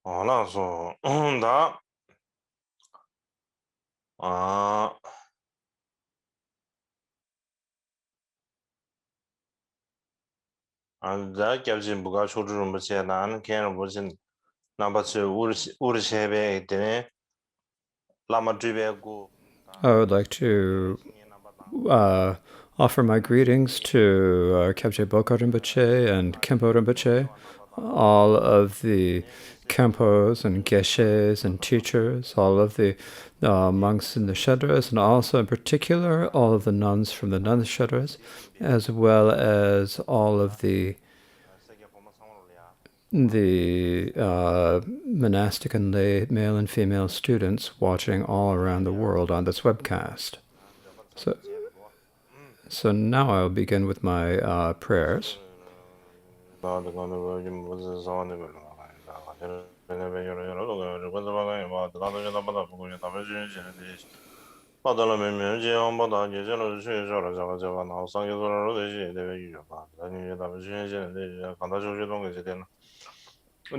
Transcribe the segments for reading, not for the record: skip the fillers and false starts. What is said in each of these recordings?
알아서 나 아, 나 겹진 뭐가 조르는 뭐지 나는 걔는 뭐지 나버스 우리 세배 때문에 라마 드베고 I would like to uh, offer my greetings to Kyabje Bokar Rinpoche and Kempo Rinpoche, all of the Kempos and Geshes and teachers, all of the monks in the Shedras, and also in particular all of the nuns from the Nun Shedras, as well as all of the monastic and lay male and female students watching all around the world on this webcast. So, so now I'll begin with my prayers.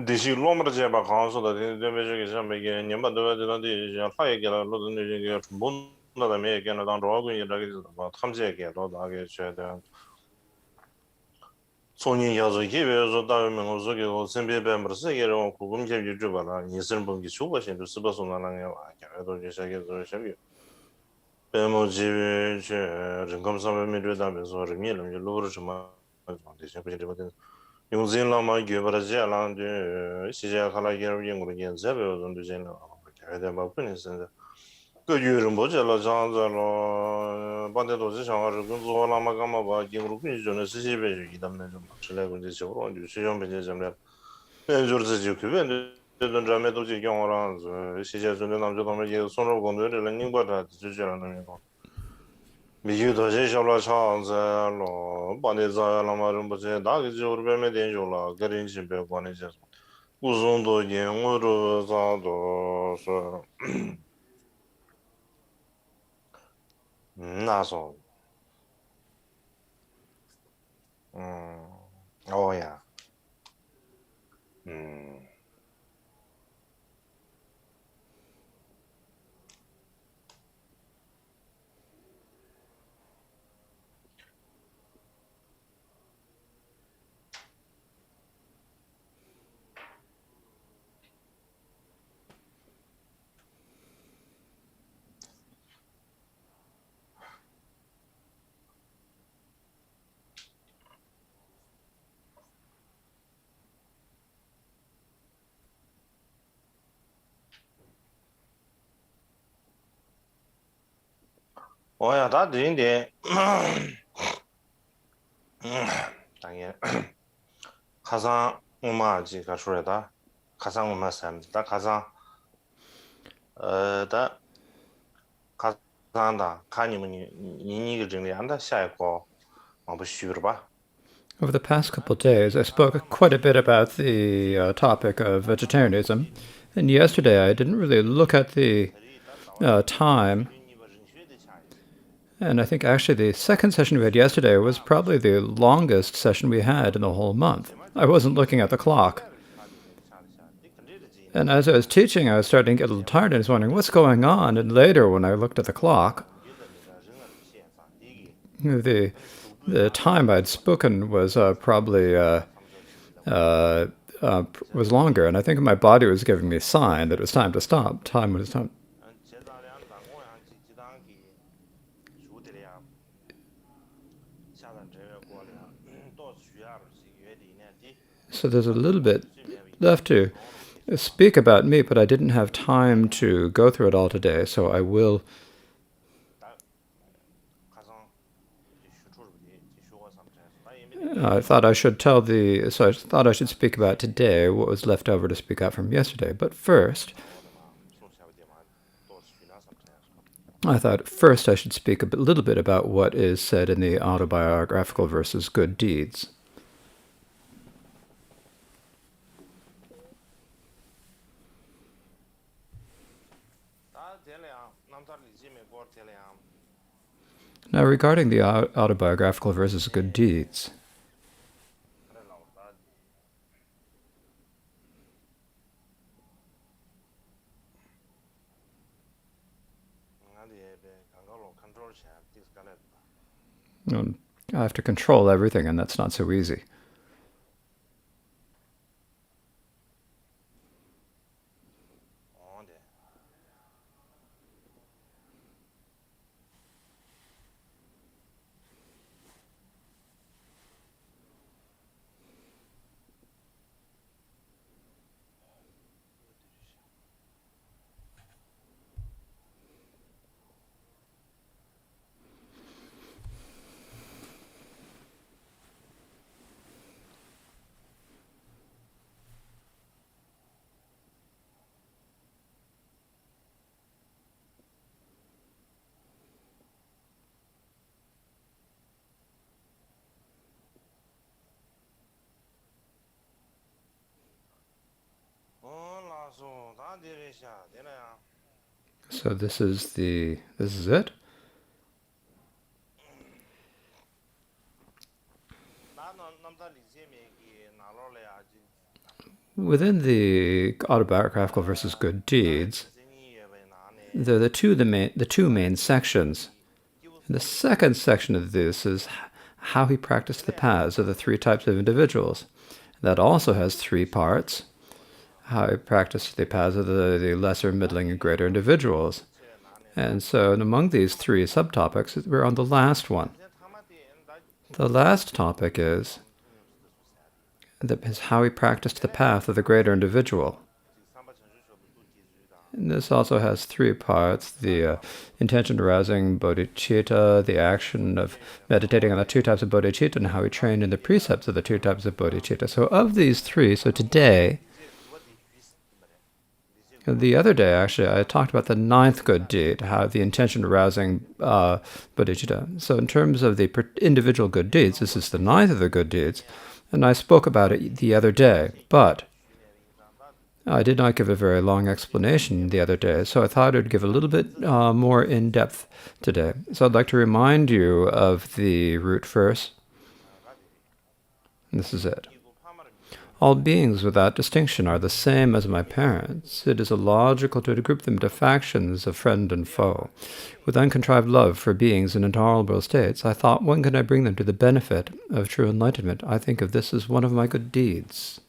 디시 로마르 제바 강소다 데베저게 잠베게 냠바도베드란디 하이게라 로드네 본나다메 게나 당 로그인 이라게 뭐 탐지에게 로다게 줘야 돼 손이 여저기 왜저 다음에 어저기 선배뱀으로서 이런 고금제 유튜버나 인생 본기 쇼바신도 스바소나랑에 와 그래도 제시하게 저기 배모지 제人工三文 미르다면서 의미를 로르 좀 대신 그렇게 용진라마 개발하지라는데 시작하라기로 연구를 연습을 좀 되잖아. 그래야 막뿐이었는데 그 유럽 뭐지라 장자로 반대도 지상을 근소라마 가마 봐 기으로 근전에 시시베 이담내 좀 실례고 이제 저로 이제 시험 변제 점에 저르지 그변 되던 점에도 지 경험을 시제 전에 남자도 이제 손으로 건드려 랭링바다 주저라는 거 미주도 제셔라 차한자로 반대자라 말은 뭐지 나기 저르베메 된줄라 그린지 배관이지 우선도 영어로 자도 나서 어야 음 어야 다 되는데 당연 가상 음악이 가수래다 가상 음악 쌤다 가상 다 가상다 가니면 니 정리 안다 下一个不虚了吧 Over the past couple of days, I spoke quite a bit about the topic of vegetarianism, and yesterday I didn't really look at the time. And I think actually the second session we had yesterday was probably the longest session we had in the whole month. I wasn't looking at the clock. And as I was teaching, I was starting to get a little tired and I was wondering what's going on. And later, when I looked at the clock, the time I'd spoken was probably was longer, and I think my body was giving me a sign that it was time to stop. Time was time. So there's a little bit left to speak about me, but I didn't have time to go through it all today, so I will. I thought I should speak about today what was left over to speak out from yesterday. But first, I thought first I should speak a little bit about what is said in the autobiographical verses Good Deeds. Now, regarding the autobiographical verses Good Deeds, I have to control everything, and that's not so easy. So this is it. Within the autobiographical versus good deeds, there are the two main sections. And the second section of this is how he practiced the paths of the three types of individuals. That also has three parts. How he practiced the paths of the lesser, middling, and greater individuals. And so among these three subtopics, we're on the last one. The last topic is how he practiced the path of the greater individual. And this also has three parts: the intention arousing bodhicitta, the action of meditating on the two types of bodhicitta, and how he trained in the precepts of the two types of bodhicitta. So of these three, so today, the other day actually, I talked about the ninth good deed, how the intention arousing bodhicitta. So in terms of the individual good deeds, this is the ninth of the good deeds, and I spoke about it the other day, but I did not give a very long explanation the other day, so I thought I would give a little bit more in-depth today. So I'd like to remind you of the root verse. This is it. All beings without distinction are the same as my parents. It is illogical to group them into factions of friend and foe. With uncontrived love for beings in intolerable states, I thought, when can I bring them to the benefit of true enlightenment? I think of this as one of my good deeds.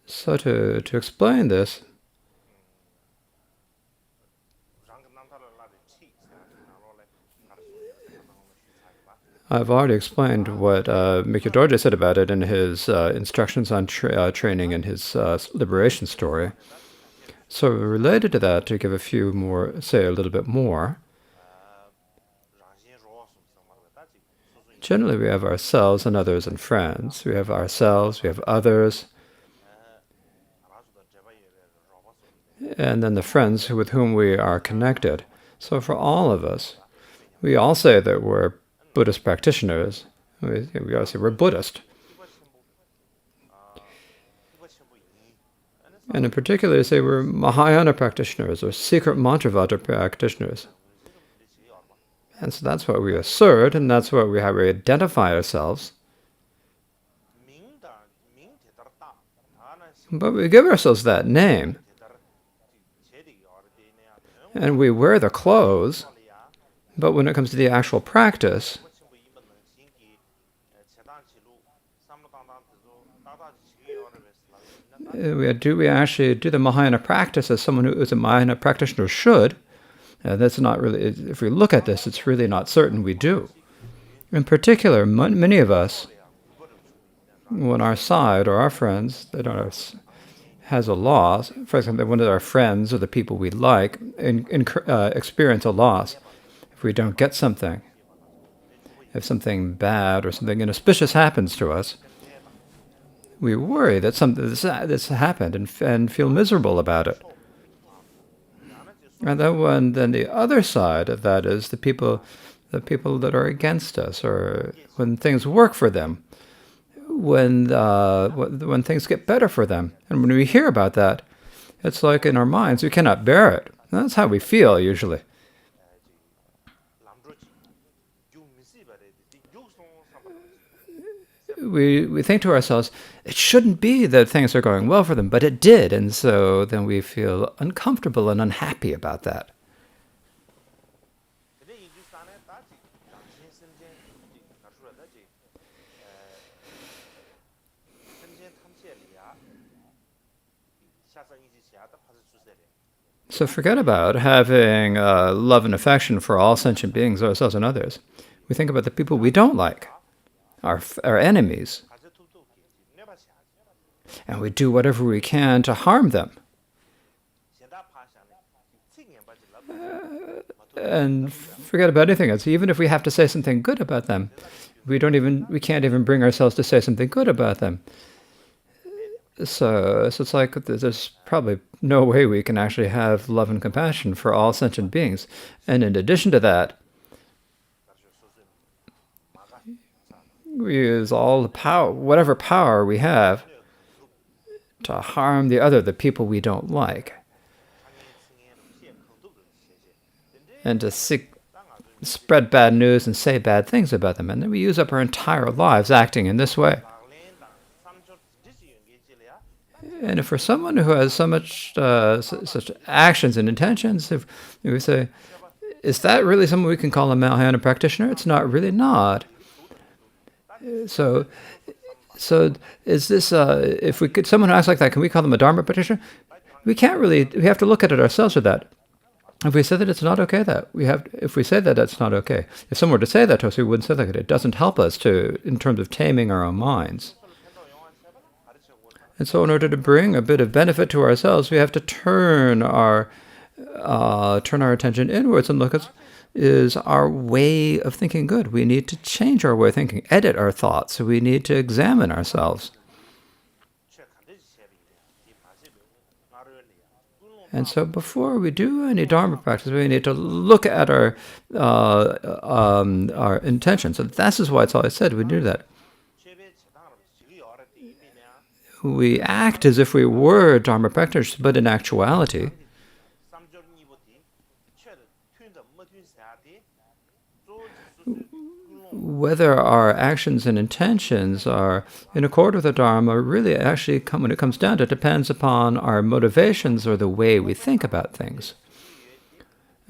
So to explain this, I've already explained what Mikyo Dorje said about it in his instructions on training and his liberation story. So related to that, to give a few more, say a little bit more, generally we have ourselves and others and friends. We have ourselves, we have others, and then the friends with whom we are connected. So for all of us, we all say that we're Buddhist practitioners. We all say we're Buddhist. And in particular, they say we're Mahayana practitioners or secret Mantravada practitioners. And so that's what we assert, and that's what how we identify ourselves. But we give ourselves that name. And we wear the clothes, but when it comes to the actual practice, we actually do the Mahayana practice as someone who is a Mahayana practitioner should. That's not really, if we look at this, it's really not certain we do. In particular, many of us, when our side or our friends that has a loss, for example, one of our friends or the people we like experience a loss, if we don't get something, if something bad or something inauspicious happens to us, we worry that this happened and feel miserable about it. And then the other side of that is the people that are against us, or when things work for them, when things get better for them. And when we hear about that, it's like in our minds, we cannot bear it. And that's how we feel usually. we think to ourselves, it shouldn't be that things are going well for them, but it did, and so then we feel uncomfortable and unhappy about that. So forget about having love and affection for all sentient beings, ourselves and others. We think about the people we don't like, our enemies, and we do whatever we can to harm them. And forget about anything else. Even if we have to say something good about them, we can't even bring ourselves to say something good about them. So it's like there's probably no way we can actually have love and compassion for all sentient beings. And in addition to that, we use all the power, whatever power we have, to harm the people we don't like, and to spread bad news and say bad things about them. And then we use up our entire lives acting in this way. And if for someone who has so much such actions and intentions, if we say, is that really someone we can call a Mahayana practitioner? It's not really not. So is this if we could someone who acts like that, can we call them a Dharma practitioner? We can't really. We have to look at it ourselves with that. If we say that it's not okay, if we say that that's not okay, if someone were to say that to us, we wouldn't say that. It doesn't help us in terms of taming our own minds. And so in order to bring a bit of benefit to ourselves, we have to turn our attention inwards and look at, is our way of thinking good? We need to change our way of thinking, edit our thoughts. So we need to examine ourselves. And so before we do any Dharma practice, we need to look at our intention. So this is why it's always said we do that. We act as if we were Dharma practitioners, but in actuality, whether our actions and intentions are in accord with the Dharma really actually, when it comes down to it, depends upon our motivations or the way we think about things.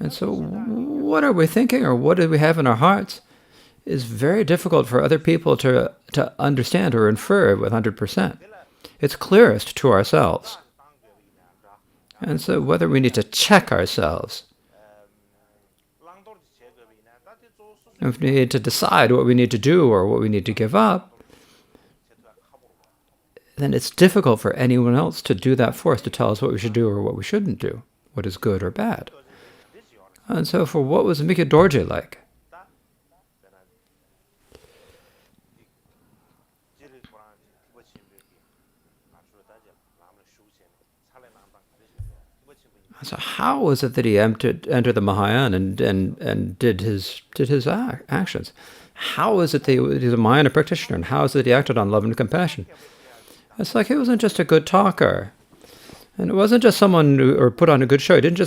And so what are we thinking, or what do we have in our hearts, is very difficult for other people to understand or infer with 100%. It's clearest to ourselves. And so whether we need to check ourselves, if we need to decide what we need to do or what we need to give up, then it's difficult for anyone else to do that for us, to tell us what we should do or what we shouldn't do, what is good or bad. And so for what was Mikyo Dorje like? So how was it that he entered the Mahayana and did his actions? How is it that he was a Mahayana practitioner, and how is it that he acted on love and compassion? It's like he wasn't just a good talker, and it wasn't just someone or put on a good show. He didn't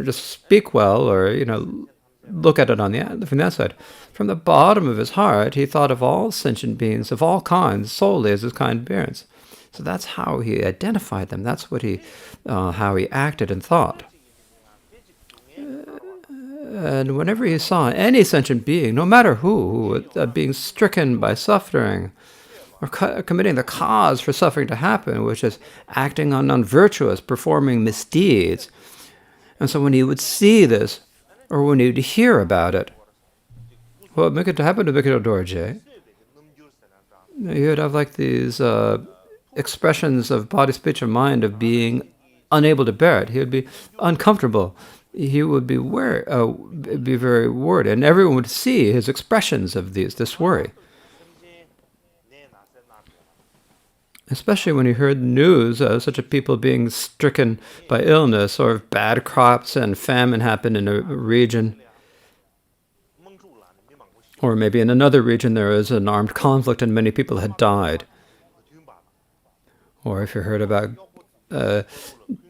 just speak well or look at it from that side. From the bottom of his heart, he thought of all sentient beings of all kinds solely as his kind parents. So that's how he identified them. That's how he acted and thought. And whenever he saw any sentient being, no matter who being stricken by suffering, or committing the cause for suffering to happen, which is acting on unvirtuous, performing misdeeds. And so when he would see this, or when he would hear about it, what happened to Mikyo Dorje, he would have like these expressions of body, speech, and mind of being unable to bear it. He would be uncomfortable. He would be very worried, and everyone would see his expressions of this worry. Especially when he heard news of such a people being stricken by illness, or if bad crops and famine happened in a region. Or maybe in another region there was an armed conflict and many people had died. Or if you heard about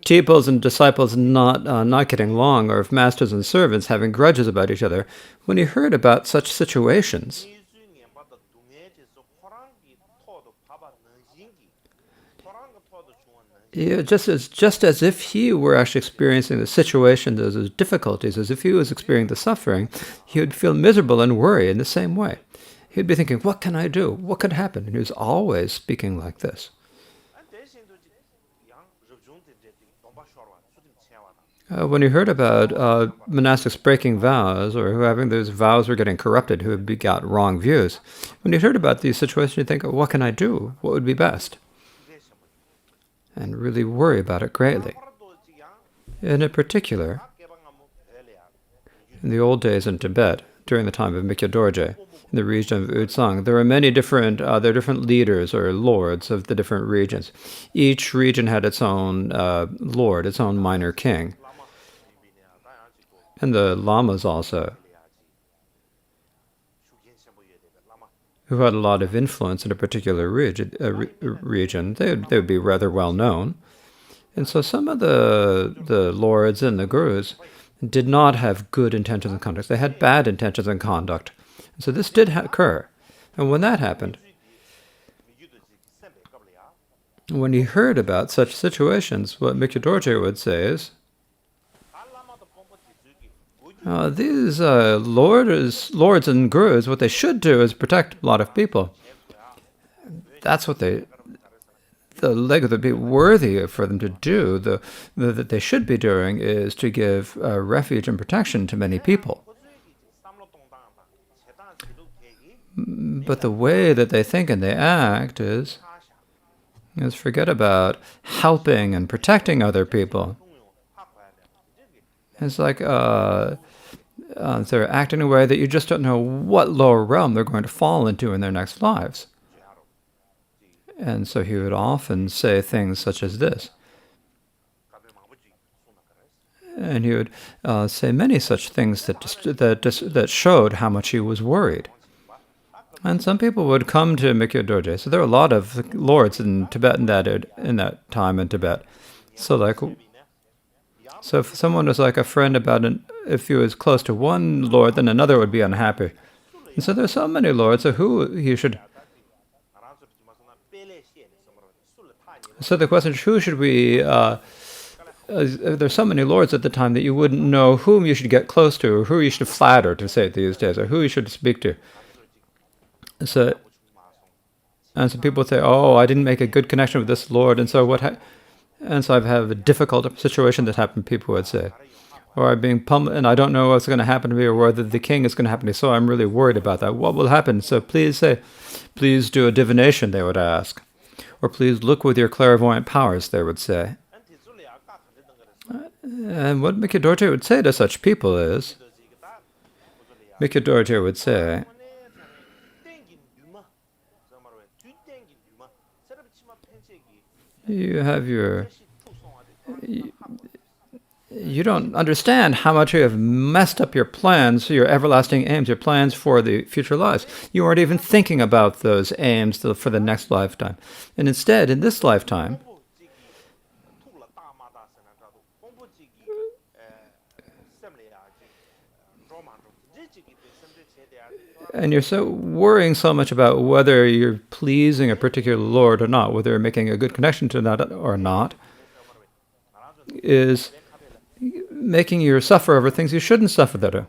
pupils and disciples not getting along, or of masters and servants having grudges about each other, when he heard about such situations, just as if he were actually experiencing the situation, those difficulties, as if he was experiencing the suffering, he would feel miserable and worry in the same way. He'd be thinking, what can I do? What could happen? And he was always speaking like this. When he heard about monastics breaking vows, or who having those vows were getting corrupted, who had got wrong views, when you heard about these situations, you think, what can I do? What would be best? And really worry about it greatly. And in particular, in the old days in Tibet, during the time of Mikyo Dorje, in the region of Utsang, there were many different leaders or lords of the different regions. Each region had its own lord, its own minor king. And the lamas also, who had a lot of influence in a particular region, they would be rather well known. And so some of the lords and the gurus did not have good intentions and conduct. They had bad intentions and conduct. And so this did occur. And when that happened, when he heard about such situations, what Mikyo Dorje would say is, these lords and gurus, what they should do is protect a lot of people. That's what the leg of the be worthy for them to do. That they should be doing is to give refuge and protection to many people. But the way that they think and they act is forget about helping and protecting other people. It's like they're acting in a way that you just don't know what lower realm they're going to fall into in their next lives. And so he would often say things such as this. And he would say many such things that showed how much he was worried. And some people would come to Mikyo Dorje. So there were a lot of lords in Tibet in that time in Tibet. So if someone was like a friend if he was close to one lord, then another would be unhappy. And so there's so many lords, so who he should... So the question is, who should we... there's so many lords at the time that you wouldn't know whom you should get close to, or who you should flatter, to say it these days, or who you should speak to. So people would say, I didn't make a good connection with this lord, and so and so I've had a difficult situation that happened, people would say. Or I'm being pummeled, and I don't know what's going to happen to me, or whether the king is going to happen to me, so I'm really worried about that. What will happen? So please do a divination, they would ask. Or please look with your clairvoyant powers, they would say. And what Mikyo Dorje would say to such people is, Mikyo Dorje would say, you don't understand how much you have messed up your plans, your everlasting aims, your plans for the future lives. You aren't even thinking about those aims for the next lifetime. And instead, in this lifetime, and you're so worrying so much about whether you're pleasing a particular lord or not, whether you're making a good connection to that or not, is making you suffer over things you shouldn't suffer there.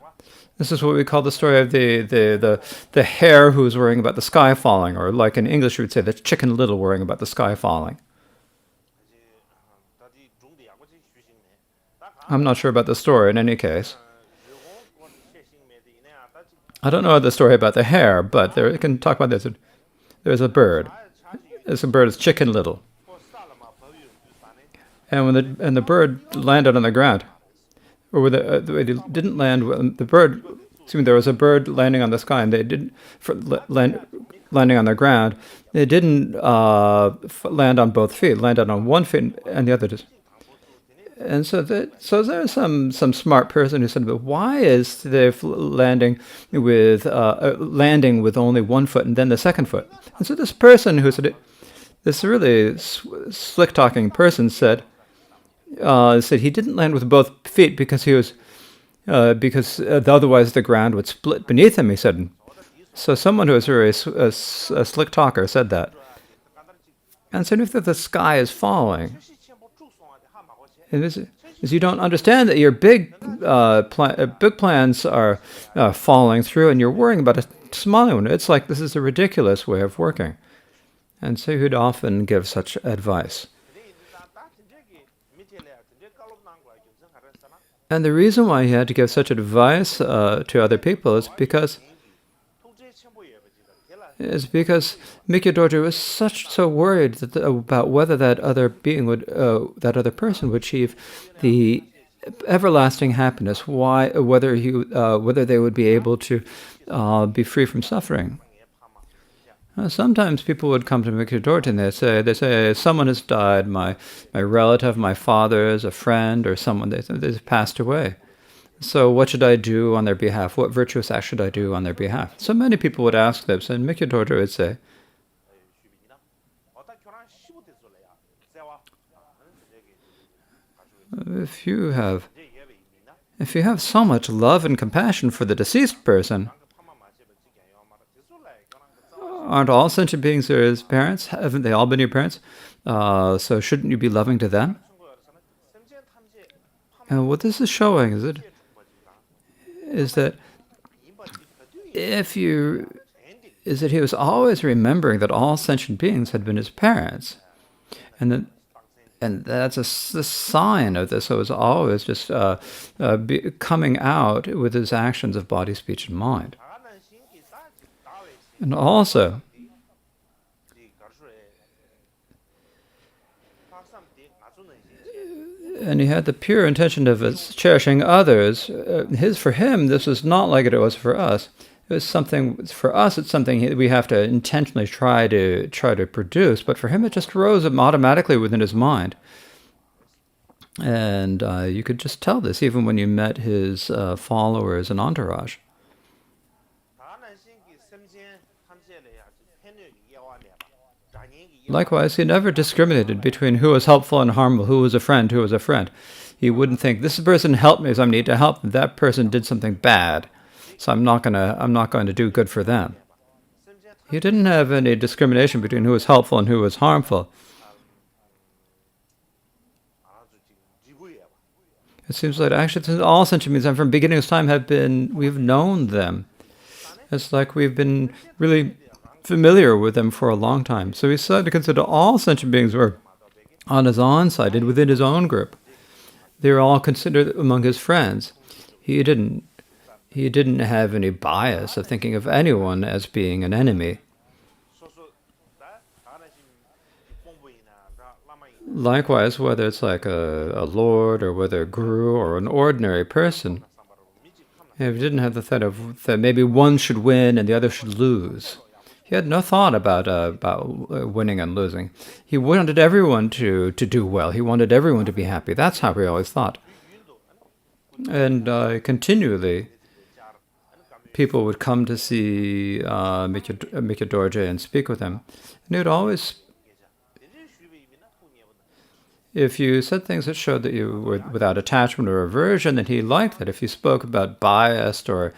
This is what we call the story of the hare who's worrying about the sky falling, or like in English we would say the Chicken Little worrying about the sky falling. I'm not sure about the story in any case. I don't know the story about the hare, but I can talk about this. There's a bird. This bird is Chicken Little. And when the bird landed on the ground, or it didn't land, there was a bird landing on the sky, and they didn't landing on the ground. They didn't land on both feet. Landed on one foot and the other just. And so there's some smart person who said, but why is they landing with only one foot and then the second foot? And so this person who said, This really slick-talking person said he didn't land with both feet because otherwise the ground would split beneath him. He said. So someone who is a slick talker said that. And so if the sky is falling, is you don't understand that your big plans are falling through, and you're worrying about a small one. It's like this is a ridiculous way of working. And so he'd often give such advice. And the reason why he had to give such advice to other people is because Mikyo Dorje was so worried about whether that other person would achieve the everlasting happiness. Whether they would be able to be free from suffering. Sometimes people would come to Mikyo Dorje and they say someone has died, my relative, my father's, a friend, or someone they've passed away. So what should I do on their behalf? What virtuous act should I do on their behalf? So many people would ask them, and Mikyo Dorje would say, if you have so much love and compassion for the deceased person, aren't all sentient beings his parents? Haven't they all been your parents? So shouldn't you be loving to them? And what this is showing is that he was always remembering that all sentient beings had been his parents, and that's a sign of this. So it was always just coming out with his actions of body, speech, and mind. And also, and he had the pure intention of cherishing others. For him, this was not like it was for us. It was something for us. It's something we have to intentionally try to produce. But for him, it just rose automatically within his mind. And you could just tell this even when you met his followers and entourage. Likewise, he never discriminated between who was helpful and harmful, who was a friend, who was a friend. He wouldn't think, this person helped me, so I need to help them. That person did something bad, so I'm not going to do good for them. He didn't have any discrimination between who was helpful and who was harmful. It seems like actually all sentient beings from beginning of time we've known them. It's like we've been really familiar with them for a long time. So he started to consider all sentient beings were on his own side and within his own group. They were all considered among his friends. He didn't have any bias of thinking of anyone as being an enemy. Likewise, whether it's like a lord or whether a guru or an ordinary person, he didn't have the thought of that maybe one should win and the other should lose. He had no thought about winning and losing. He wanted everyone to do well. He wanted everyone to be happy. That's how he always thought. And continually, people would come to see Mikyo Dorje and speak with him. And he would always, if you said things that showed that you were without attachment or aversion, then he liked that. If you spoke about biased or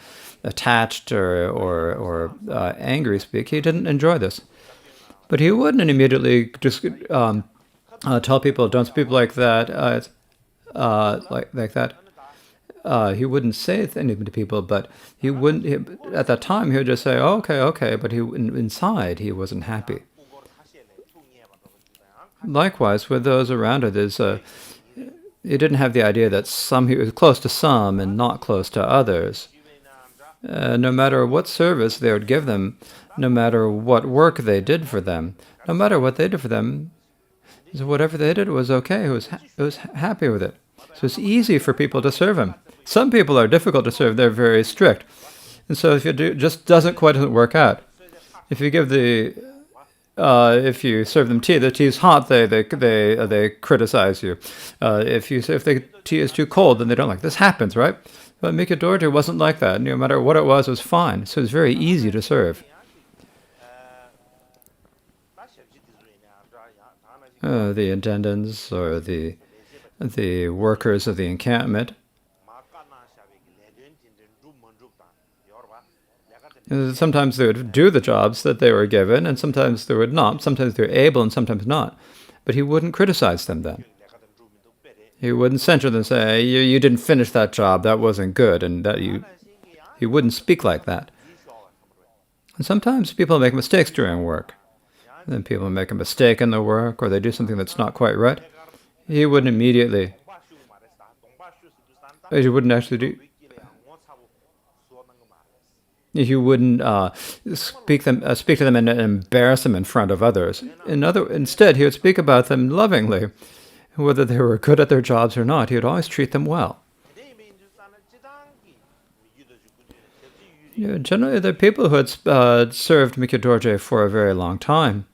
attached or angry speak, he didn't enjoy this. But he wouldn't immediately just tell people, don't speak like that, like that. He wouldn't say anything to people, but he wouldn't. At that time, he would just say, oh, okay, but inside he wasn't happy. Likewise, with those around her, he didn't have the idea that he was close to some and not close to others. No matter what service they would give them, no matter what work they did for them, no matter what they did for them, whatever they did was okay. He was happy with it. So it's easy for people to serve him. Some people are difficult to serve. They're very strict. And so if you just doesn't work out. If you give if you serve them tea, the tea is hot, they criticize you. If the tea is too cold, then they don't like it. This happens, right? But Mikyo Dorje wasn't like that. No matter what it was fine. So it was very easy to serve. the attendants or the workers of the encampment. Sometimes they would do the jobs that they were given, and sometimes they would not. Sometimes they were able, and sometimes not. But he wouldn't criticize them then. He wouldn't censure them and say, you didn't finish that job, that wasn't good, and that he wouldn't speak like that. And sometimes people make mistakes during work. Then people make a mistake in the work, or they do something that's not quite right. He wouldn't immediately. He wouldn't actually do. He wouldn't speak to them and embarrass them in front of others. Instead, he would speak about them lovingly, whether they were good at their jobs or not. He would always treat them well. Generally, the people who had served Mikyo Dorje for a very long time,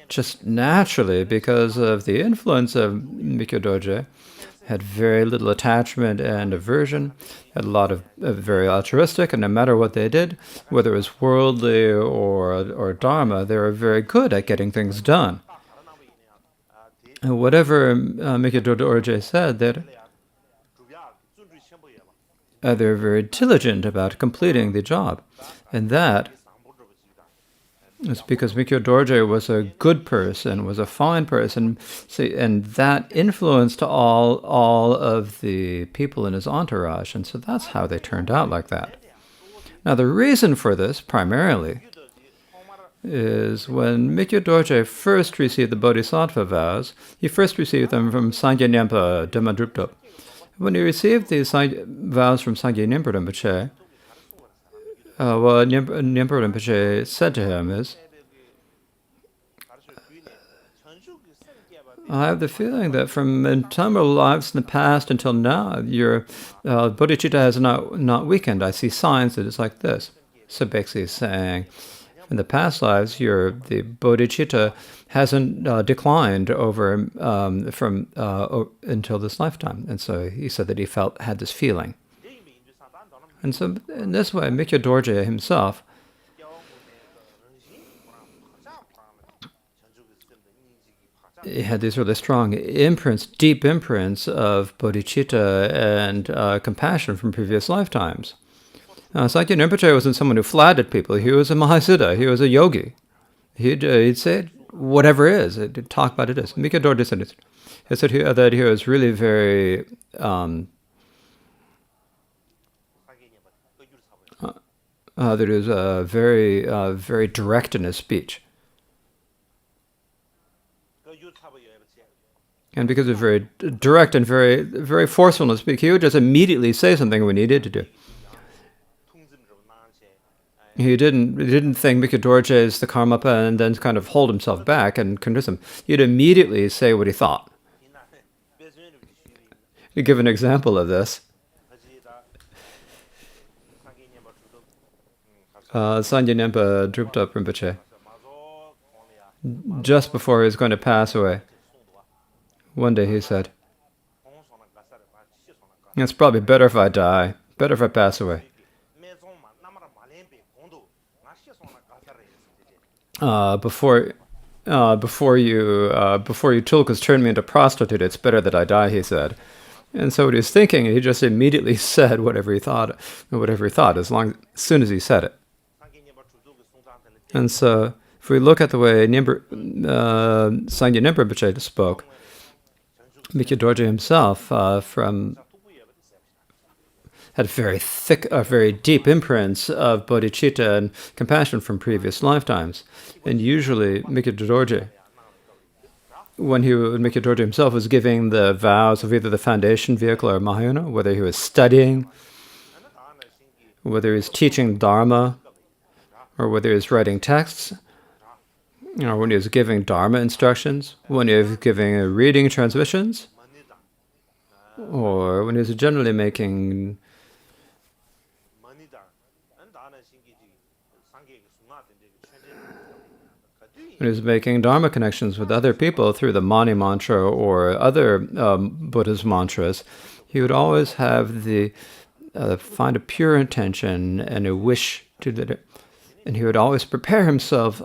just naturally, because of the influence of Mikyo Dorje, had very little attachment and aversion, had a lot of very altruistic, and no matter what they did, whether it was worldly or dharma, they were very good at getting things done. And whatever Mikyo Dorje said, that they were very diligent about completing the job, and that is because Mikyo Dorje was a good person, was a fine person, and that influenced all of the people in his entourage, and so that's how they turned out like that. Now, the reason for this, primarily, is when Mikyo Dorje first received the Bodhisattva vows, he first received them from Sangye Nyempa Dhamma Drupta. When he received these vows from Sangye Nyempa Rinpoche, what Nyempa Rinpoche said to him is, I have the feeling that from innumerable lives in the past until now, your bodhicitta has not weakened. I see signs that it's like this. So basically saying, in the past lives, the bodhicitta hasn't declined over until this lifetime. And so he said that he had this feeling. And so in this way, Mikyo Dorje himself he had these really strong imprints, deep imprints of bodhicitta and compassion from previous lifetimes. Sangye Rinpoche wasn't someone who flattered people. He was a Mahasiddha. He was a yogi. He'd say whatever is. He'd talk about it as. Mikyo Dorje said it. He said that he was really very that he was very direct in his speech. And because of very direct and very forceful in his speech, he would just immediately say something we needed to do. He didn't think Mikyo Dorje is the Karmapa and then kind of hold himself back and convince him. He'd immediately say what he thought. To give an example of this, Sangye Nyempa Drupta Rinpoche, just before he was going to pass away, one day he said, it's probably better if I die, better if I pass away. Before you tulkas turn me into prostitute, it's better that I die, he said. And so what he was thinking, he just immediately said whatever he thought, as soon as he said it. And so if we look at the way Sangye Nyempa Rinpoche spoke, Mikyo Dorje himself had very deep imprints of bodhicitta and compassion from previous lifetimes. And usually Mikyo Dorje, when Mikyo Dorje himself was giving the vows of either the foundation vehicle or Mahayana, whether he was studying, whether he was teaching Dharma, or whether he was writing texts, or when he was giving Dharma instructions, when he was giving reading transmissions, or when he was generally making Dharma connections with other people through the Mani mantra or other Buddha's mantras, he would always have find a pure intention and a wish to And he would always prepare himself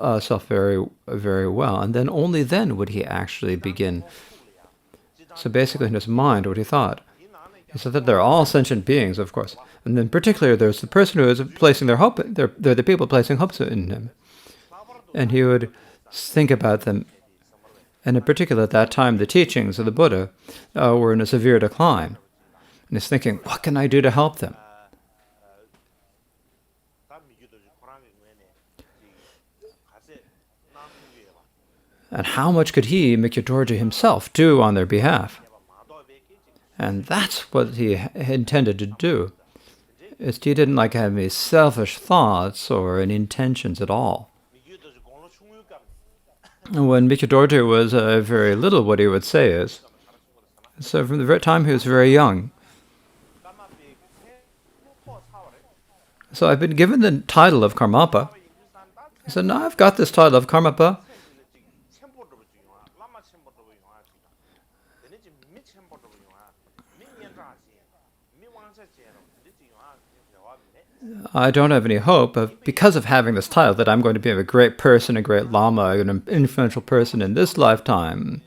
very, very well. And then only then would he actually begin. So basically, in his mind, what he thought, he said that they're all sentient beings, of course. And then particularly, there's the person who is placing their hope. They're the people placing hopes in him. And he would think about them. And in particular, at that time, the teachings of the Buddha were in a severe decline. And he's thinking, what can I do to help them? And how much could he, Mikyo Dorji himself, do on their behalf? And that's what he intended to do. He didn't like have any selfish thoughts or any intentions at all. When Mikyo Dorji was very little, what he would say is, so from the time he was very young, so I've been given the title of Karmapa. He said, now I've got this title of Karmapa. I don't have any hope because of having this title, that I'm going to be a great person, a great Lama, an influential person in this lifetime.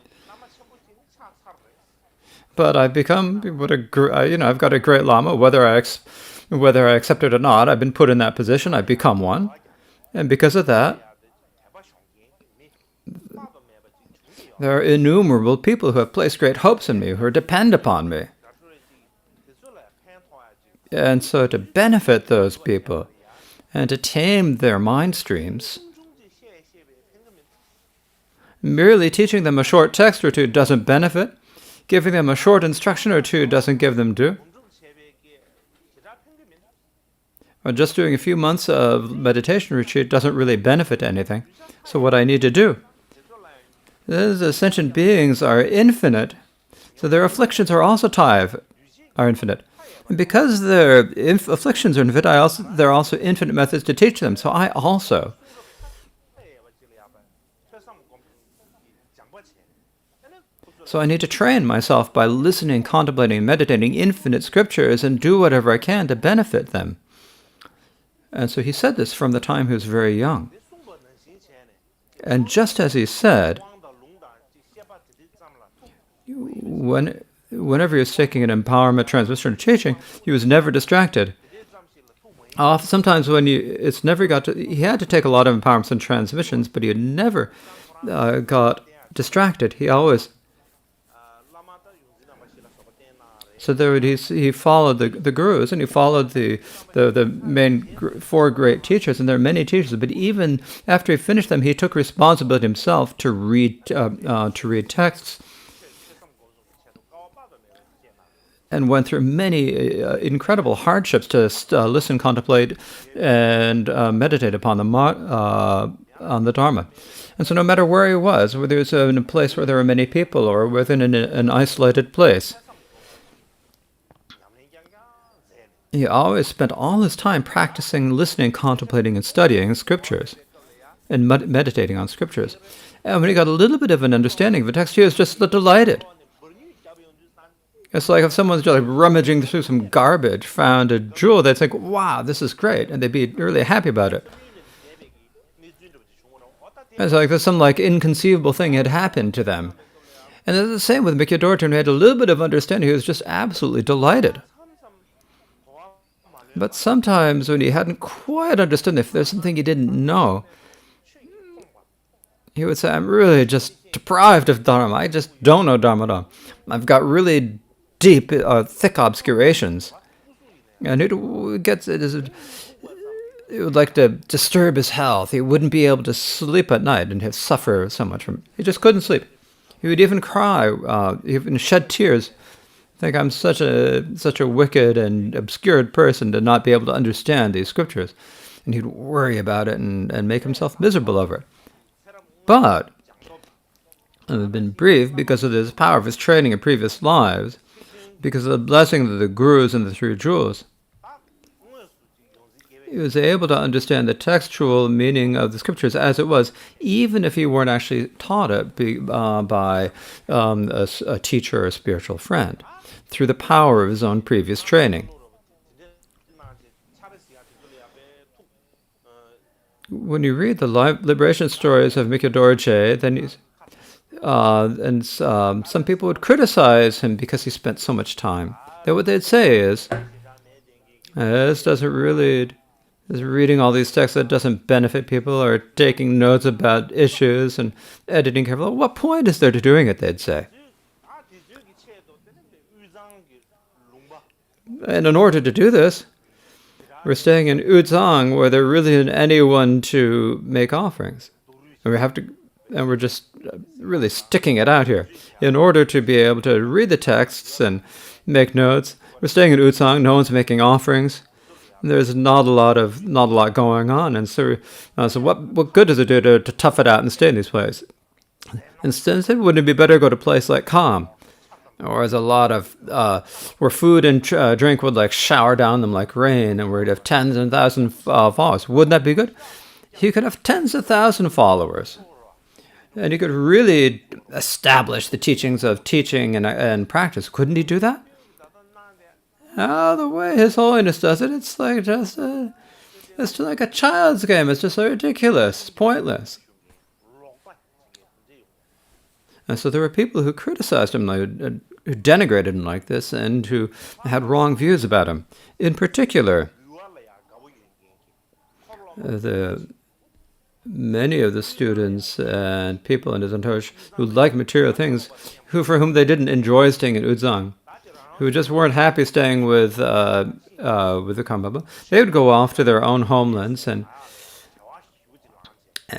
But I've become I've got a great Lama, whether I accept it or not. I've been put in that position. I've become one, and because of that, there are innumerable people who have placed great hopes in me, who depend upon me. And so to benefit those people and to tame their mind streams, merely teaching them a short text or two doesn't benefit. Giving them a short instruction or two doesn't give them due. Or just doing a few months of meditation retreat doesn't really benefit anything. So what I need to do, the sentient beings are infinite, so their afflictions are also are infinite. And because their afflictions are infinite, there are also infinite methods to teach them. So I also I need to train myself by listening, contemplating, meditating infinite scriptures and do whatever I can to benefit them. And so he said this from the time he was very young. And just as he said, whenever he was taking an empowerment transmission or teaching, he was never distracted. Sometimes when he had to take a lot of empowerments and transmissions, but he had never got distracted. He always. So he followed the gurus, and he followed the main four great teachers, and there are many teachers. But even after he finished them, he took responsibility himself to read texts, and went through many incredible hardships to listen, contemplate, and meditate upon on the Dharma. And so, no matter where he was, whether he was in a place where there were many people or within an isolated place, he always spent all his time practicing, listening, contemplating, and studying scriptures, and meditating on scriptures. And when he got a little bit of an understanding of the text, he was just delighted. It's like if someone's just rummaging through some garbage, found a jewel, they'd think, wow, this is great, and they'd be really happy about it. It's like there's some inconceivable thing had happened to them. And it's the same with Mikyo Dorji. When he had a little bit of understanding, he was just absolutely delighted. But sometimes when he hadn't quite understood, if there's something he didn't know, he would say, I'm really just deprived of Dharma. I just don't know Dharma at all. I've got really deep, thick obscurations. And it would like to disturb his health. He wouldn't be able to sleep at night and he'd suffer so much from it. He just couldn't sleep. He would even cry, even shed tears. I think I'm such a wicked and obscured person to not be able to understand these scriptures. And he'd worry about it and make himself miserable over it. But it had been brief because of this power of his training in previous lives, because of the blessing of the gurus and the three jewels. He was able to understand the textual meaning of the scriptures as it was, even if he weren't actually taught it by a teacher or a spiritual friend, through the power of his own previous training. when you read the liberation stories of Mikyo Dorje, then some people would criticize him because he spent so much time. Then what they'd say is, this doesn't really, is reading all these texts that doesn't benefit people, or taking notes about issues and editing carefully. What point is there to doing it, they'd say. And in order to do this, we're staying in Uzang, where there really isn't anyone to make offerings. And we're just really sticking it out here. In order to be able to read the texts and make notes, we're staying in Uzang, no one's making offerings. There's not a lot going on. And so what good does it do to tough it out and stay in these places? Instead, wouldn't it be better to go to a place like Kham? Or there's a lot of, where food and drink would like shower down them like rain, and where you'd have tens and thousands followers. Wouldn't that be good? He could have tens of thousands of followers. And he could really establish the teachings of teaching and practice. Couldn't he do that? The way His Holiness does it, it's like just like a child's game. It's just so ridiculous. It's pointless. And so there were people who criticized him, who denigrated him like this, and who had wrong views about him. In particular, many of the students and people in his entourage who liked material things, for whom they didn't enjoy staying in Uzang, who just weren't happy staying with the Kambaba, they would go off to their own homelands and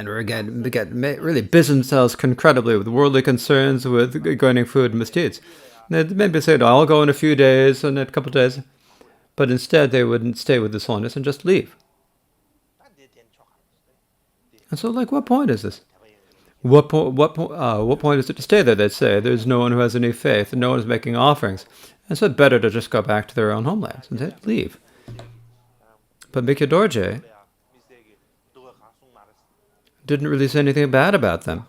really busy themselves incredibly with worldly concerns, with going food and misdeeds. They'd maybe say, I'll go in a few days and a couple of days, but instead they wouldn't stay with His Holiness and just leave. And so, what point is this? What point is it to stay there? They'd say there's no one who has any faith, and no one is making offerings, and so it's better to just go back to their own homelands and they'd leave. But Mikyo Dorje didn't really say anything bad about them.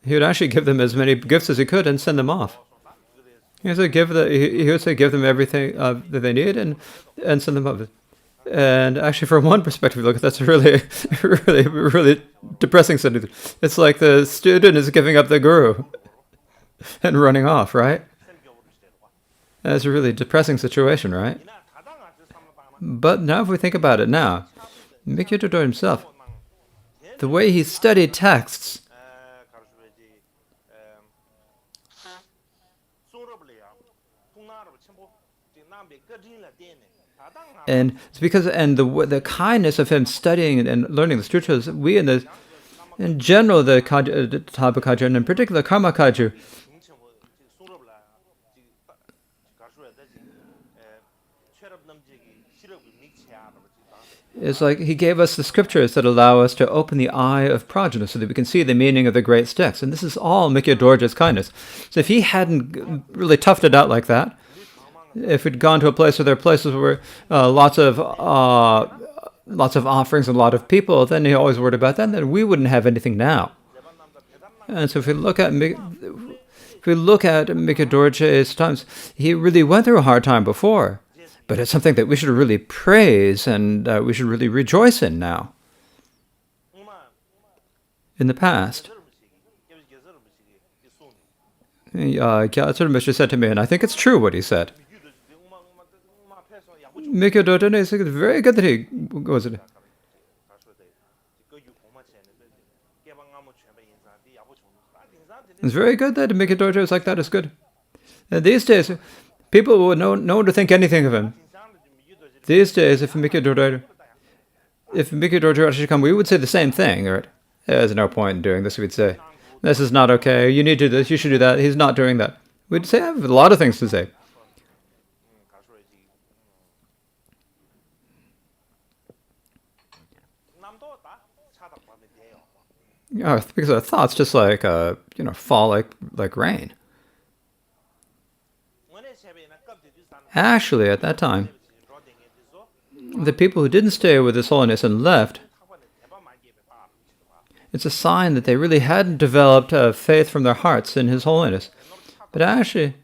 He would actually give them as many gifts as he could and send them off. He would say give them everything that they need and send them off. And actually, from one perspective, look, that's really, really, really depressing sentence. It's like the student is giving up the guru and running off, right? That's a really depressing situation, right? But now if we think about it now, Mikyo Dorje himself, the way he studied texts, and it's because the kindness of him studying and learning the scriptures, we in general the Tabu Kagyu, and in particular Karma Kagyu, it's like he gave us the scriptures that allow us to open the eye of prajna so that we can see the meaning of the great texts. And this is all Mikyo Dorje's kindness. So if he hadn't really toughed it out like that, if we'd gone to a place where there are places where lots of offerings and a lot of people, then he always worried about that, then we wouldn't have anything now. And so if we look at Mikyo Dorje's times, he really went through a hard time before. But it's something that we should really praise and we should really rejoice in now. In the past, Gyaltsul Rinpoche said to me, and I think it's true what he said, Mikyo Dorje is very good that he goes in. It's very good that Mikyo Dorje is like that. It's good. And these days, people would no one to think anything of him. These days, if Mikyo Dorje should come, we would say the same thing. Right? There's no point in doing this, we'd say. This is not okay. You need to do this. You should do that. He's not doing that. We'd say I have a lot of things to say. Because our thoughts just fall like rain. Actually, at that time, the people who didn't stay with His Holiness and left, it's a sign that they really hadn't developed faith from their hearts in His Holiness. But actually,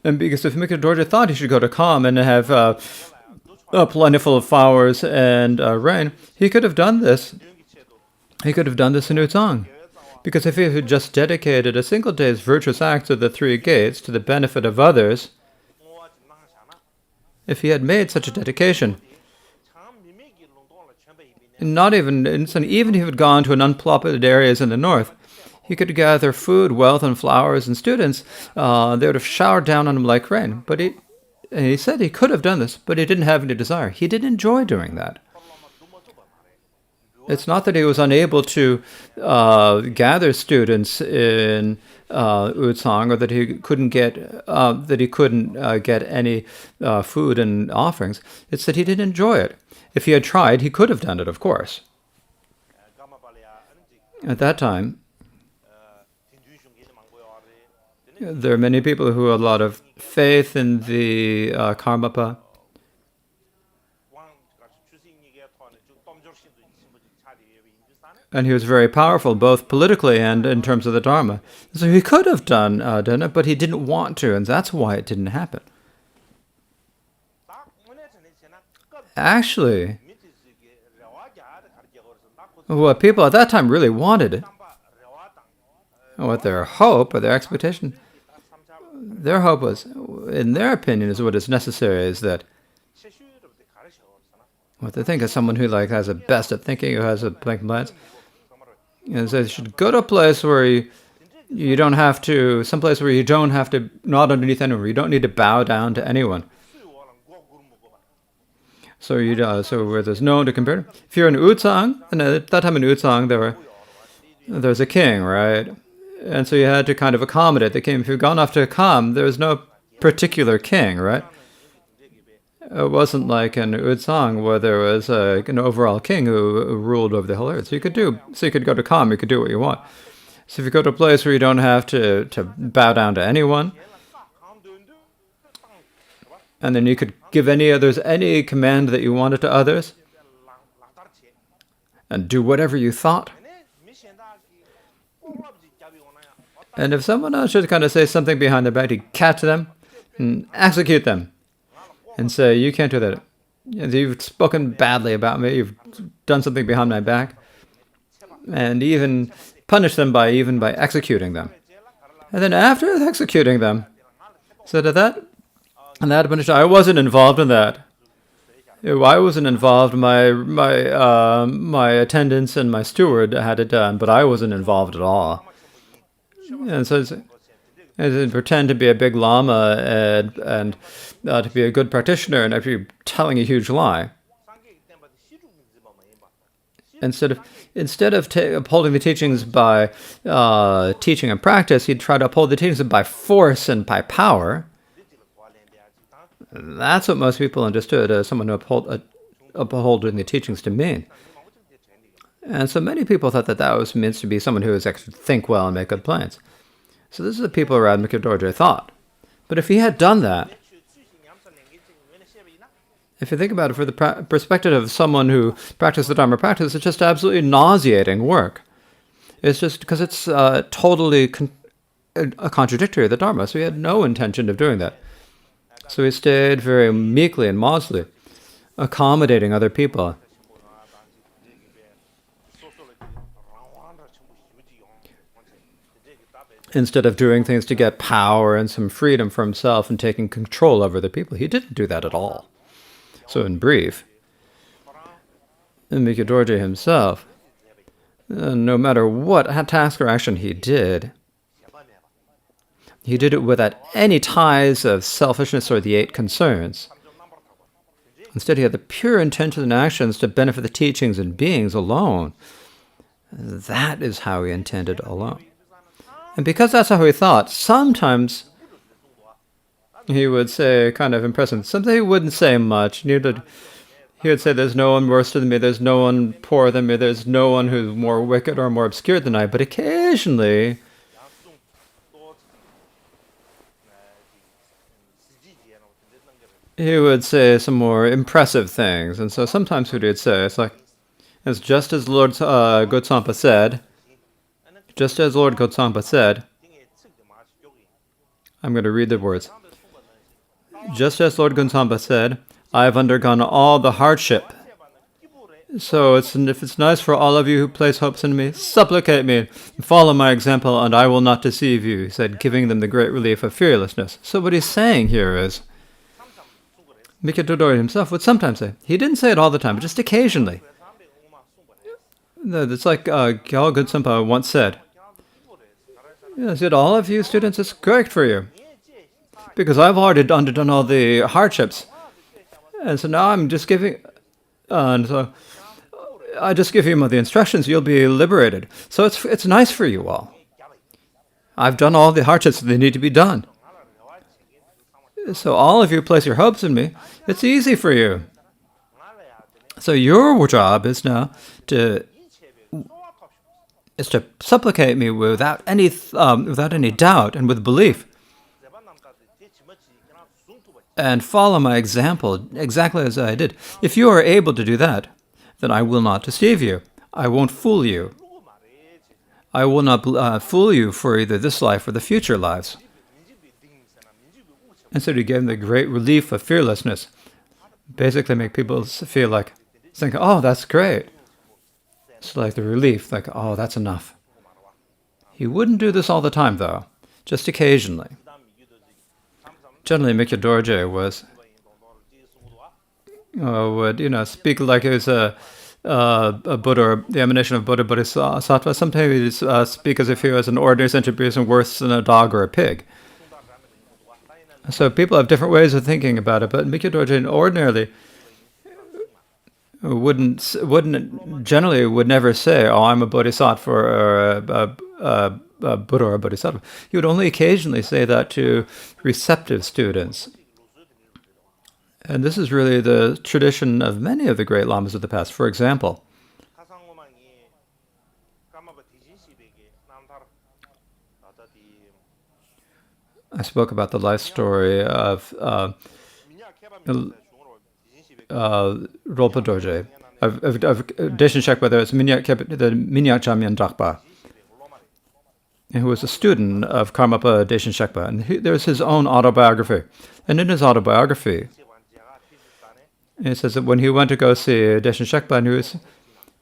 And because if Mikado Dorje thought he should go to Kham and have plentiful of flowers and rain, he could have done this. He could have done this in Uzang. Because if he had just dedicated a single day's virtuous acts of the three gates to the benefit of others, if he had made such a dedication, even if he had gone to unpopulated areas in the north, he could gather food, wealth, and flowers and students. They would have showered down on him like rain. But he said he could have done this, but he didn't have any desire. He didn't enjoy doing that. It's not that he was unable to gather students in Uzang, or that he couldn't get any food and offerings. It's that he didn't enjoy it. If he had tried, he could have done it, of course. At that time, there are many people who had a lot of faith in the Karmapa. And he was very powerful, both politically and in terms of the Dharma. So he could have done it, but he didn't want to, and that's why it didn't happen. Actually, what people at that time really wanted, what their hope or their expectation, their hope was, in their opinion, is what is necessary, is that what they think is someone who has a best at thinking, who has a making plans. And so you should go to a place where you don't have to, someplace where you don't have to, not underneath anyone, you don't need to bow down to anyone. So where there's no one to compare to. If you're in Uzang, and at that time in Uzang there was a king, right? And so you had to kind of accommodate the king. If you'd gone off to Kham, there was no particular king, right? It wasn't like in Uzang where there was an overall king who ruled over the whole earth. So you could go to Kham, you could do what you want. So if you go to a place where you don't have to bow down to anyone, and then you could give any command that you wanted to others, and do whatever you thought. And if someone else should kind of say something behind their back, you catch them and execute them. And say, you can't do that. You've spoken badly about me. You've done something behind my back. And even punish them by executing them. And then after executing them, so that punishment, I wasn't involved in that. I wasn't involved. My attendants and my steward had it done, but I wasn't involved at all. And so and pretend to be a big lama and to be a good practitioner and actually telling a huge lie. Instead of upholding the teachings by teaching and practice, he'd try to uphold the teachings by force and by power. That's what most people understood as someone who upholding the teachings to mean. And so many people thought that was meant to be someone who was actually think well and make good plans. So this is what people around Mikado Dorje thought. But if he had done that, if you think about it from the perspective of someone who practiced the Dharma practice, it's just absolutely nauseating work. It's just because it's totally contradictory of the Dharma. So he had no intention of doing that. So he stayed very meekly and modestly, accommodating other people. Instead of doing things to get power and some freedom for himself and taking control over the people. He didn't do that at all. So in brief, Mikado Dorje himself, no matter what task or action he did it without any ties of selfishness or the 8 concerns. Instead, he had the pure intentions and actions to benefit the teachings and beings alone. That is how he intended alone. And because that's how he thought, sometimes he would say, kind of impressive, something he wouldn't say much. He would say, there's no one worse than me, there's no one poorer than me, there's no one who's more wicked or more obscure than I. But occasionally, he would say some more impressive things. And so sometimes he would say, it's just as Lord Gotsangpa said, I'm going to read the words. Just as Lord Gunsamba said, I have undergone all the hardship. So if it's nice for all of you who place hopes in me, supplicate me, follow my example, and I will not deceive you, he said, giving them the great relief of fearlessness. So what he's saying here is, Mikyo Dodori himself would sometimes say, he didn't say it all the time, but just occasionally. It's like Gyal Gunsamba once said, he said, all of you students, it's great for you, because I've already underdone all the hardships. And so now I'm just giving, and so I just give you the instructions, you'll be liberated. So it's nice for you all. I've done all the hardships that need to be done. So all of you place your hopes in me, it's easy for you. So your job is now to supplicate me without any doubt and with belief. And follow my example exactly as I did. If you are able to do that, then I will not deceive you. I won't fool you. I will not fool you for either this life or the future lives. And so to give them the great relief of fearlessness, basically make people feel like, think, oh, that's great. It's like the relief, like, oh, that's enough. He wouldn't do this all the time, though, just occasionally. Generally, Mikyo Dorje would speak like he was a Buddha, or the emanation of Buddha Bodhisattva. Sometimes he'd speak as if he was an ordinary sentient person worse than a dog or a pig. So people have different ways of thinking about it, but Mikyo Dorje ordinarily would never say, "Oh, I'm a bodhisattva," or a Buddha or a bodhisattva. He would only occasionally say that to receptive students. And this is really the tradition of many of the great lamas of the past. For example, I spoke about the life story of Ronpo Dorje, of Deshin Shekpa. There was the Minyak Jamyen Dakpa, who was a student of Karmapa Deshin Shekpa. And there was his own autobiography. And in his autobiography, it says that when he went to go see Deshin Shekpa, and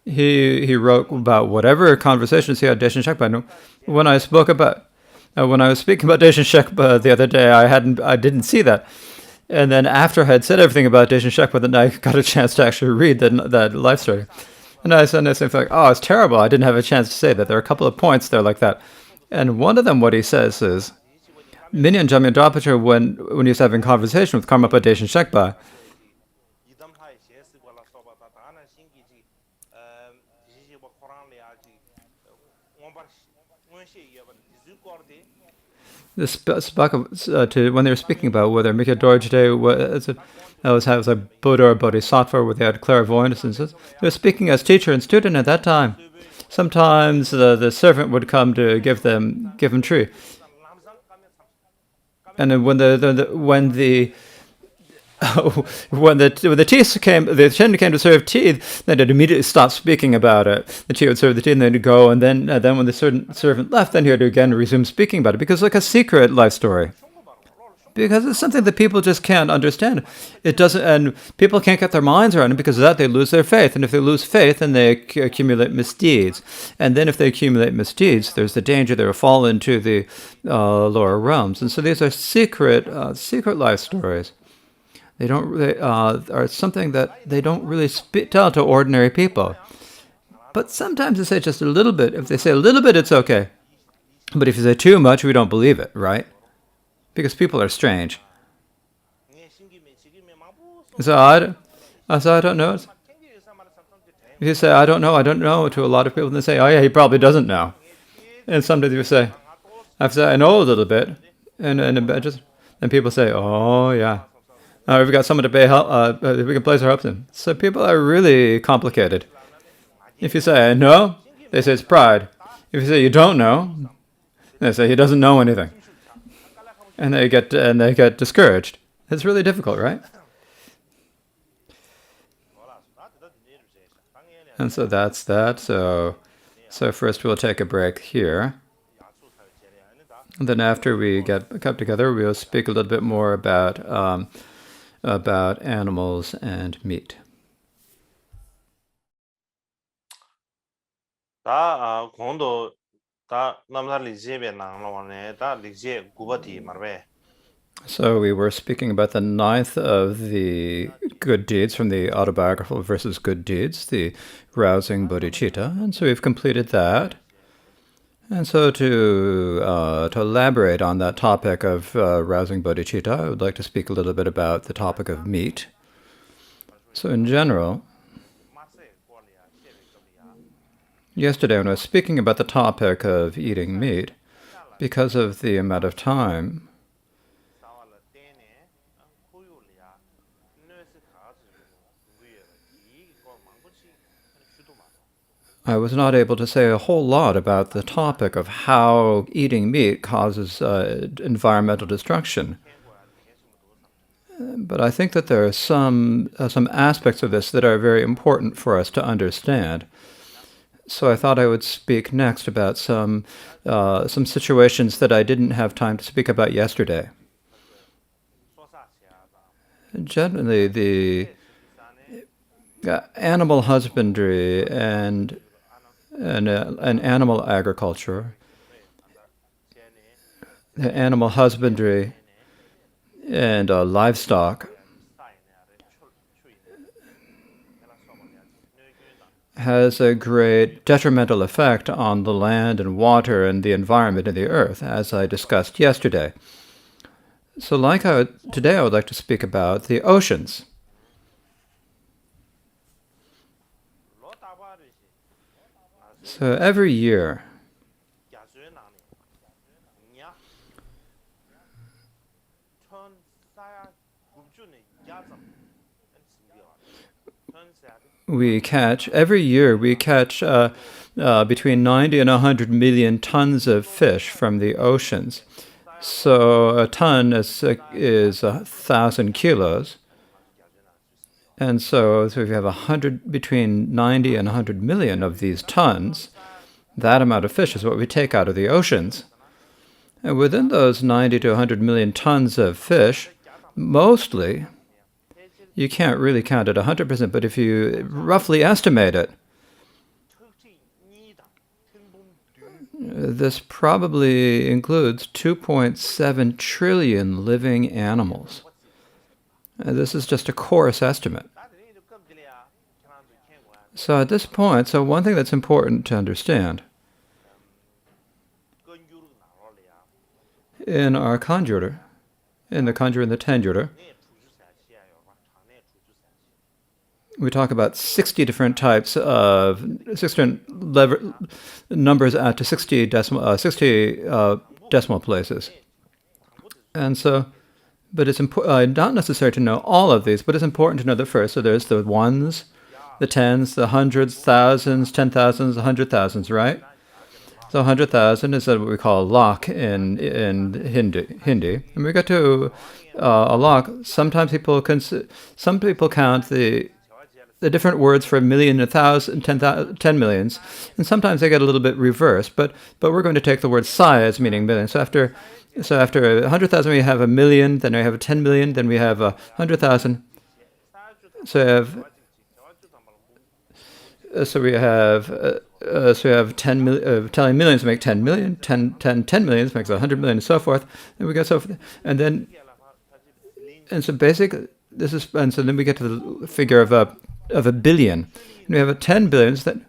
he wrote about whatever conversations he had with Deshin Shekpa. And when I was speaking about Deshin Shekpa the other day, I didn't see that. And then after I had said everything about Deshin Shekpa, then I got a chance to actually read that life story. And I said something like, oh, it's terrible. I didn't have a chance to say that. There are a couple of points there like that. And one of them, what he says is, Minyan Jamyen Dwapacha, when he was having a conversation with Karmapa Deshin Shekpa, when they were speaking about whether Mikyo Dorje was a Buddha or Bodhisattva, where they had clairvoyance, and they were speaking as teacher and student at that time. Sometimes the servant would come to give them tea, and then when the tea came, the Shen came to serve tea, then they'd immediately stop speaking about it. The tea would serve the tea, and then they'd go, and then when the servant left, then he would again resume speaking about it, because it's like a secret life story. Because it's something that people just can't understand. It doesn't, and people can't get their minds around it. Because of that, they lose their faith, and if they lose faith, then they accumulate misdeeds. And then, if they accumulate misdeeds, there's the danger they will fall into the lower realms. And so these are secret life stories. They are something that they don't really tell to ordinary people. But sometimes they say just a little bit. If they say a little bit, it's okay. But if you say too much, we don't believe it, right? Because people are strange. So I don't know. If you say, I don't know, to a lot of people, and they say, oh yeah, he probably doesn't know. And sometimes you say, I know a little bit. And people say, oh yeah. We've got someone to pay help, we can place our hopes in. So people are really complicated. If you say, I know, they say it's pride. If you say you don't know, they say he doesn't know anything. And they get discouraged. It's really difficult, right? And so that's that. So first we'll take a break here. And then after we come together, we'll speak a little bit more about animals and meat. 다 공도 다 남달 리제베 나랑로네 다 리제 구바디 말베. So we were speaking about the ninth of the good deeds from the autobiographical versus good deeds, the rousing bodhicitta, and so we've completed that. And so to elaborate on that topic of rousing bodhicitta, I would like to speak a little bit about the topic of meat. So in general, yesterday when I was speaking about the topic of eating meat, because of the amount of time, I was not able to say a whole lot about the topic of how eating meat causes environmental destruction. But I think that there are some aspects of this that are very important for us to understand. So I thought I would speak next about some situations that I didn't have time to speak about yesterday. Generally, the animal husbandry and animal agriculture, animal husbandry and livestock has a great detrimental effect on the land and water and the environment and the earth, as I discussed yesterday. So today I would like to speak about the oceans. So every year, we catch between 90 and 100 million tons of fish from the oceans. So a ton is 1,000 kilos. And so if you have between 90 and 100 million of these tons, that amount of fish is what we take out of the oceans. And within those 90 to 100 million tons of fish, mostly, you can't really count it 100%, but if you roughly estimate it, this probably includes 2.7 trillion living animals. This is just a coarse estimate. So at this point, one thing that's important to understand, in our Kanjur, in the Kanjur and the Tenjur, we talk about 60 different types of numbers out to 60 decimal places. And so, but it's not necessary to know all of these, but it's important to know the first. So there's the ones, the tens, the hundreds, thousands, 10,000s, 100,000s, right? So 100,000 is what we call a lakh in Hindi. And we get to a lakh. Sometimes some people count the different words for a million, 1,000, 10 millions, and sometimes they get a little bit reversed. But we're going to take the word sai as meaning million. So after 100,000, we have a million. Then we have a 10 million. Then we have 100,000. So we have 10 million, telling millions to make 10 million, 10 millions makes 100 million, and so forth. And we go so forth. And so basically, then we get to the figure of a billion. And we have a 10 billions. So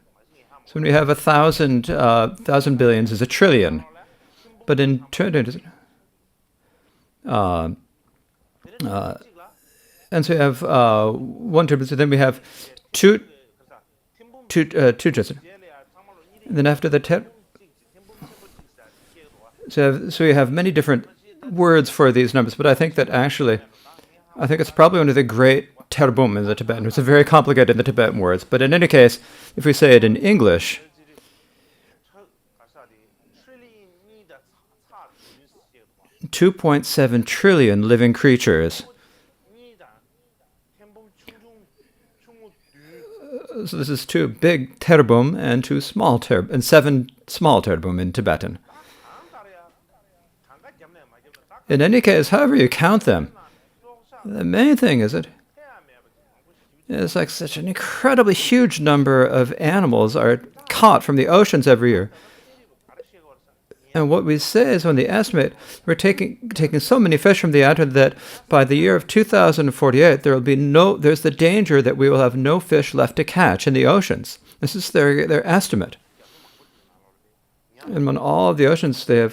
when we have 1,000 billions is a trillion. But in and so we have 1 trillion. So then we have two trillion. And then after the so we have many different words for these numbers. But I think it's probably one of the great terbum in the Tibetan. It's very complicated in the Tibetan words. But in any case, if we say it in English, 2.7 trillion living creatures. So this is 2 big terbum and 2 small terbum, and 7 small terbum in Tibetan. In any case, however you count them, the main thing is it's like such an incredibly huge number of animals are caught from the oceans every year. And what we say is when they estimate, we're taking so many fish from the ocean that by the year of 2048, there's the danger that we will have no fish left to catch in the oceans. This is their estimate. And when all of the oceans there'll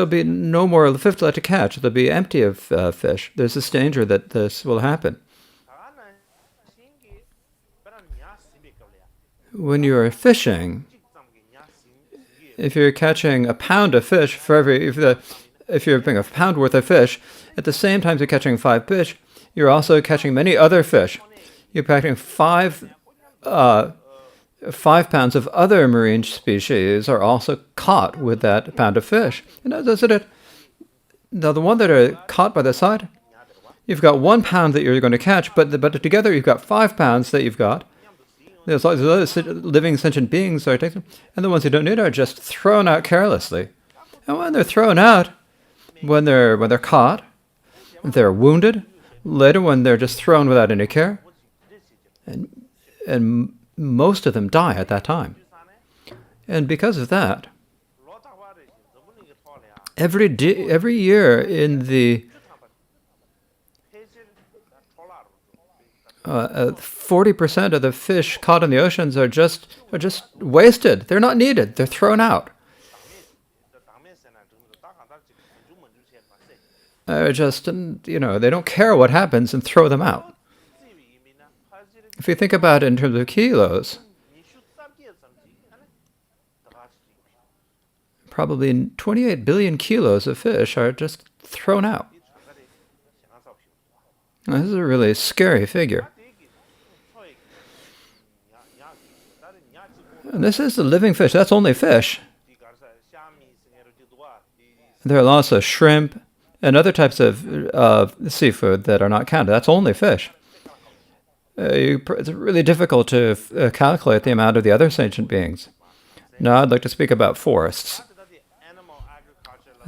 be no more fish left to catch. They'll be empty of fish. There's this danger that this will happen. When you're fishing, if you're catching a pound of fish if you're bringing a pound worth of fish, at the same time you're catching 5 fish, you're also catching many other fish. You're catching 5 pounds of other marine species are also caught with that pound of fish. Now, the one that are caught by the side, you've got 1 pound that you're going to catch, but together you've got 5 pounds that you've got. There's other living sentient beings are taken, and the ones who don't need are just thrown out carelessly. And when they're thrown out, when they're caught, they're wounded. Later, when they're just thrown without any care, and most of them die at that time. And because of that, every year in the 40% of the fish caught in the oceans are just wasted. They're not needed. They're thrown out. They don't care what happens and throw them out. If you think about it in terms of kilos, probably 28 billion kilos of fish are just thrown out. Now, this is a really scary figure. And this is the living fish. That's only fish. There are also shrimp and other types of seafood that are not counted. That's only fish. It's really difficult to calculate the amount of the other sentient beings. Now, I'd like to speak about forests.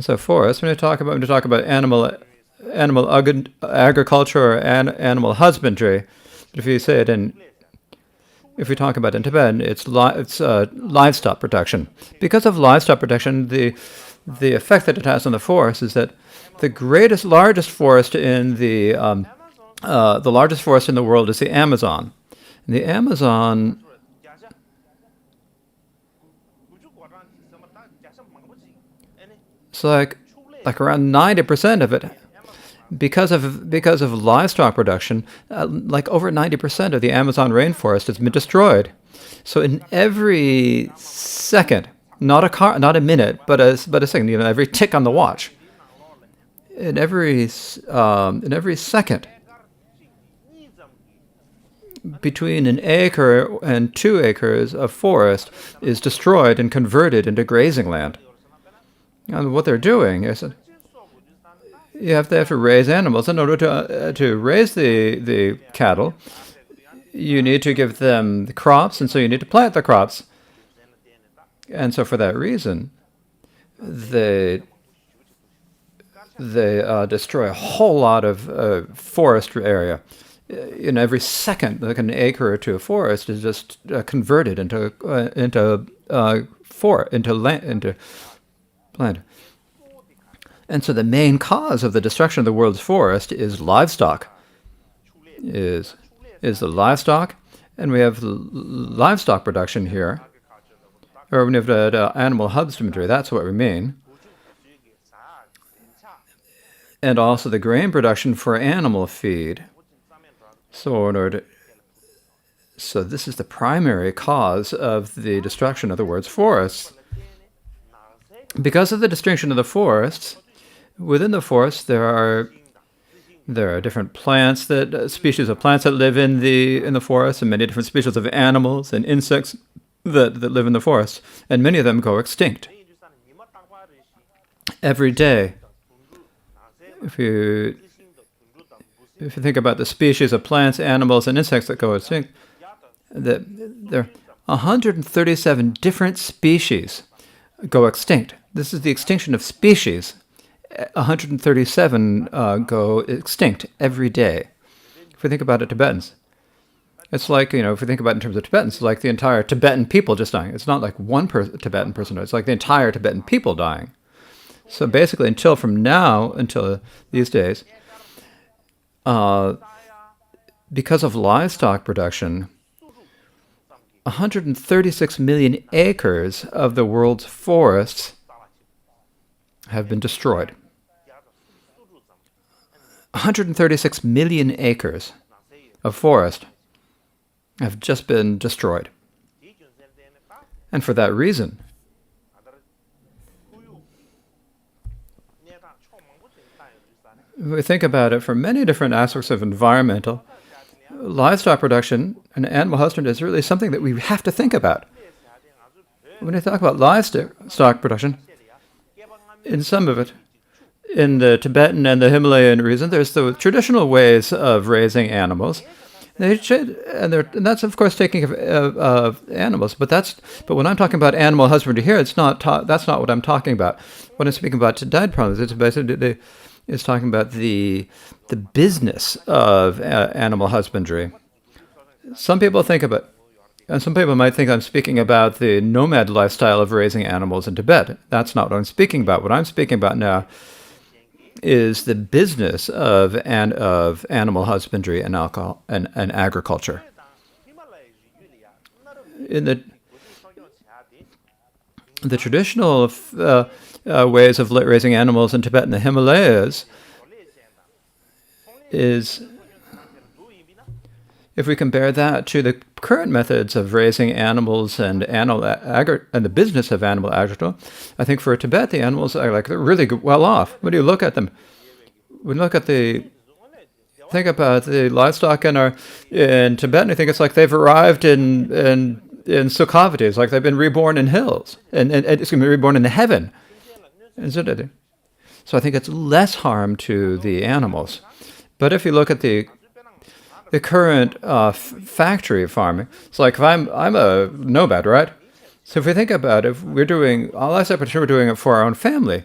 So, forests. When we talk about animal agriculture or animal husbandry, but if we talk about in Tibetan, it's livestock production. Because of livestock production, the effect that it has on the forest is that the largest forest in the largest forest in the world is the Amazon. And the Amazon it's like around 90% of it, because of livestock production, like over 90% of the Amazon rainforest has been destroyed. So in every second, not a minute, but a second, every tick on the watch, in every second, between an acre and 2 acres of forest is destroyed and converted into grazing land. And what they're doing is they have to raise animals. In order to raise the cattle, you need to give them the crops, and so you need to plant the crops. And so for that reason, they destroy a whole lot of forest area. In every second, like an acre or 2 of forest is just converted into land. And so the main cause of the destruction of the world's forest is livestock. Is the livestock, and we have livestock production here, or we have animal husbandry. That's what we mean. And also the grain production for animal feed. So this is the primary cause of the destruction of the world's forests. Because of the destruction of the forests, within the forest there are different plants species of plants that live in the forest, and many different species of animals and insects that live in the forest, and many of them go extinct every day. If you think about the species of plants, animals, and insects that go extinct, there are 137 different species go extinct. This is the extinction of species 137 go extinct every day. If we think about it, Tibetans, it's like, if we think about it in terms of Tibetans, it's like the entire Tibetan people just dying. It's not like one Tibetan person, it's like the entire Tibetan people dying. So basically, until these days, because of livestock production, 136 million acres of the world's forests have been destroyed. 136 million acres of forest have just been destroyed. And for that reason, we think about it from many different aspects of environmental, livestock production and animal husbandry is really something that we have to think about. When you talk about livestock production, in some of it, in the Tibetan and the Himalayan region, there's the traditional ways of raising animals. And that's of course taking of animals, but when I'm talking about animal husbandry here, that's not what I'm talking about. When I'm speaking about diet problems, it's basically talking about the business of animal husbandry. Some people might think I'm speaking about the nomad lifestyle of raising animals in Tibet. That's not what I'm speaking about. What I'm speaking about now is the business of animal husbandry and alcohol and agriculture. In the traditional ways of raising animals in Tibet and the Himalayas is, if we compare that to the current methods of raising animals and the business of animal agriculture, I think for Tibet the animals are they're really well off. When you look at them, think about the livestock in Tibet, and I think it's like they've arrived in Sukhavati. It's like they've been reborn in hills, and it's going to be reborn in heaven. So I think it's less harm to the animals. But if you look at the current factory farming, it's like if I'm a nomad, right? So if we think about it, we're doing it for our own family.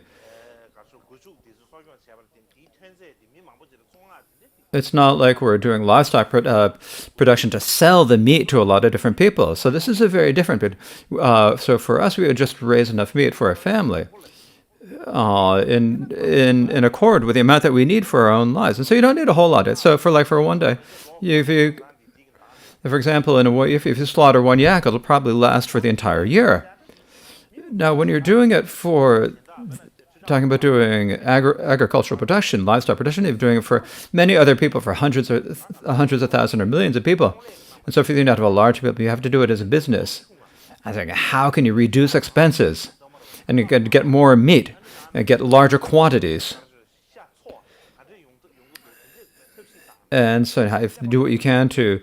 It's not like we're doing livestock production to sell the meat to a lot of different people. So this is a very different bit. So for us, we would just raise enough meat for our family in accord with the amount that we need for our own lives. And so you don't need a whole lot. So for one day, for example, if you slaughter one yak, it'll probably last for the entire year. Now, when you're doing it talking about doing agricultural production, livestock production, you're doing it for many other people, for hundreds of thousands or millions of people. And so if you don't have a large people, you have to do it as a business. I think, how can you reduce expenses and you can get more meat and get larger quantities? And so if you do what you can to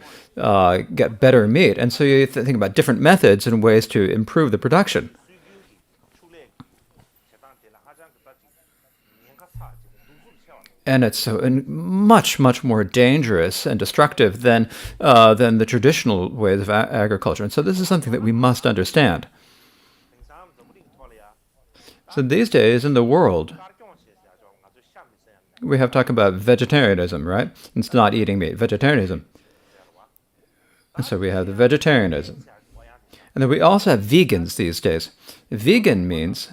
get better meat. And so you think about different methods and ways to improve the production. And it's much, much more dangerous and destructive than the traditional ways of agriculture. And so this is something that we must understand. So these days in the world, we have talked about vegetarianism, right? It's not eating meat, vegetarianism. And so we have the vegetarianism. And then we also have vegans these days. Vegan means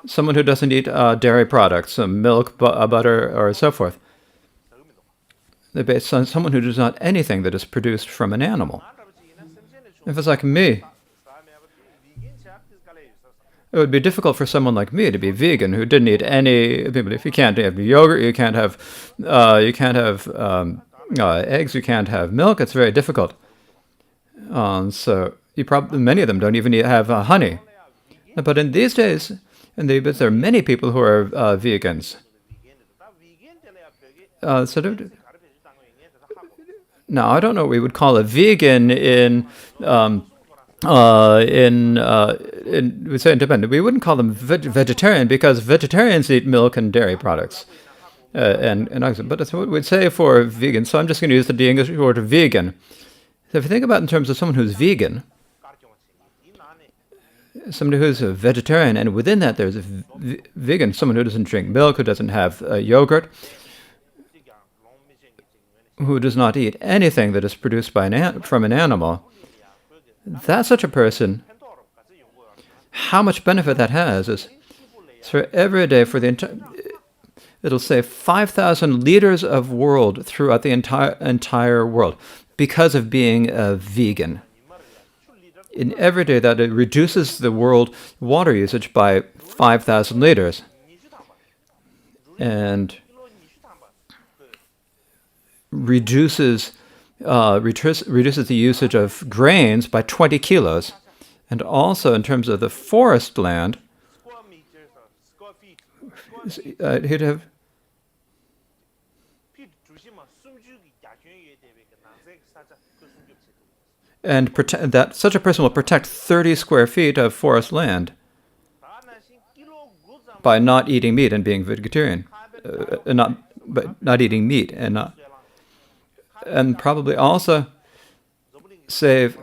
someone who doesn't eat dairy products, milk, butter, or so forth. They're based on someone who does not anything that is produced from an animal. If it's like me, it would be difficult for someone like me to be vegan who didn't eat any. If you can't have yogurt, you can't have eggs, you can't have milk. It's very difficult. So many of them don't even have honey. But in these days, there are many people who are vegans. Now, I don't know what we would call a vegan in Tibet. We wouldn't call them vegetarian because vegetarians eat milk and dairy products. But that's what we'd say for vegan. So I'm just going to use the English word vegan. So if you think about it in terms of someone who's vegan, somebody who's a vegetarian, and within that there's a vegan, someone who doesn't drink milk, who doesn't have yogurt, who does not eat anything that is produced by from an animal. That such a person, how much benefit that has is, so every day for the entire, it'll save 5,000 liters of world throughout the entire world because of being a vegan. In every day that it reduces the world water usage by 5,000 liters. And reduces the usage of grains by 20 kilos. And also in terms of the forest land, he'd have and that such a person will protect 30 square feet of forest land by not eating meat and being vegetarian, not eating meat and probably also save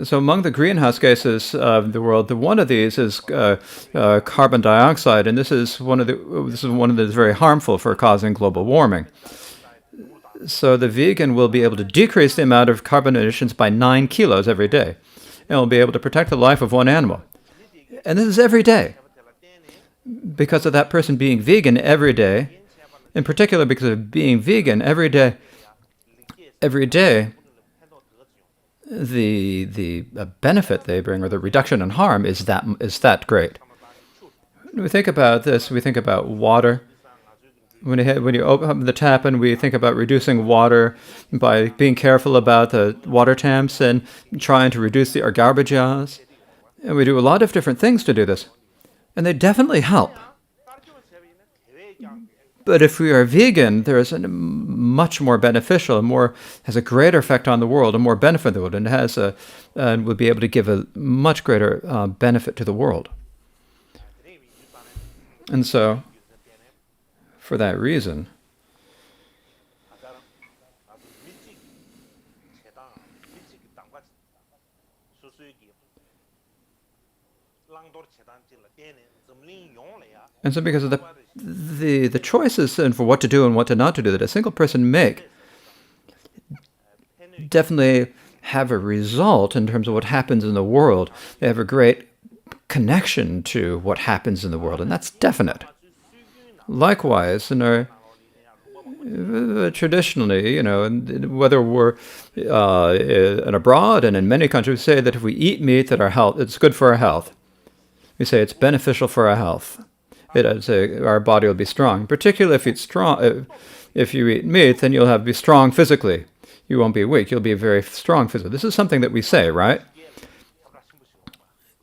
so among the greenhouse gases of the world, one of these is carbon dioxide, and this is one of the very harmful for causing global warming. So the vegan will be able to decrease the amount of carbon emissions by 9 kilos every day, and will be able to protect the life of one animal. And this is every day, because of that person being vegan every day, in particular because of being vegan every day. The benefit they bring, or the reduction in harm, is that great. When we think about this, we think about water. When you open up the tap, and we think about reducing water by being careful about the water temps and trying to reduce our garbage jars. And we do a lot of different things to do this. And they definitely help. But if we are vegan, there is a much more beneficial, has a greater effect on the world, a more benefit to the world, and would be able to give a much greater benefit to the world. And so, for that reason, and so because of the choices and for what to do and what to not to do that a single person make definitely have a result in terms of what happens in the world. They have a great connection to what happens in the world, and that's definite. Likewise, traditionally, whether we're abroad and in many countries, we say that if we eat meat, that it's good for our health. We say it's beneficial for our health. Our body will be strong. Particularly if you eat meat, then you'll be strong physically. You won't be weak. You'll be very strong physically. This is something that we say, right?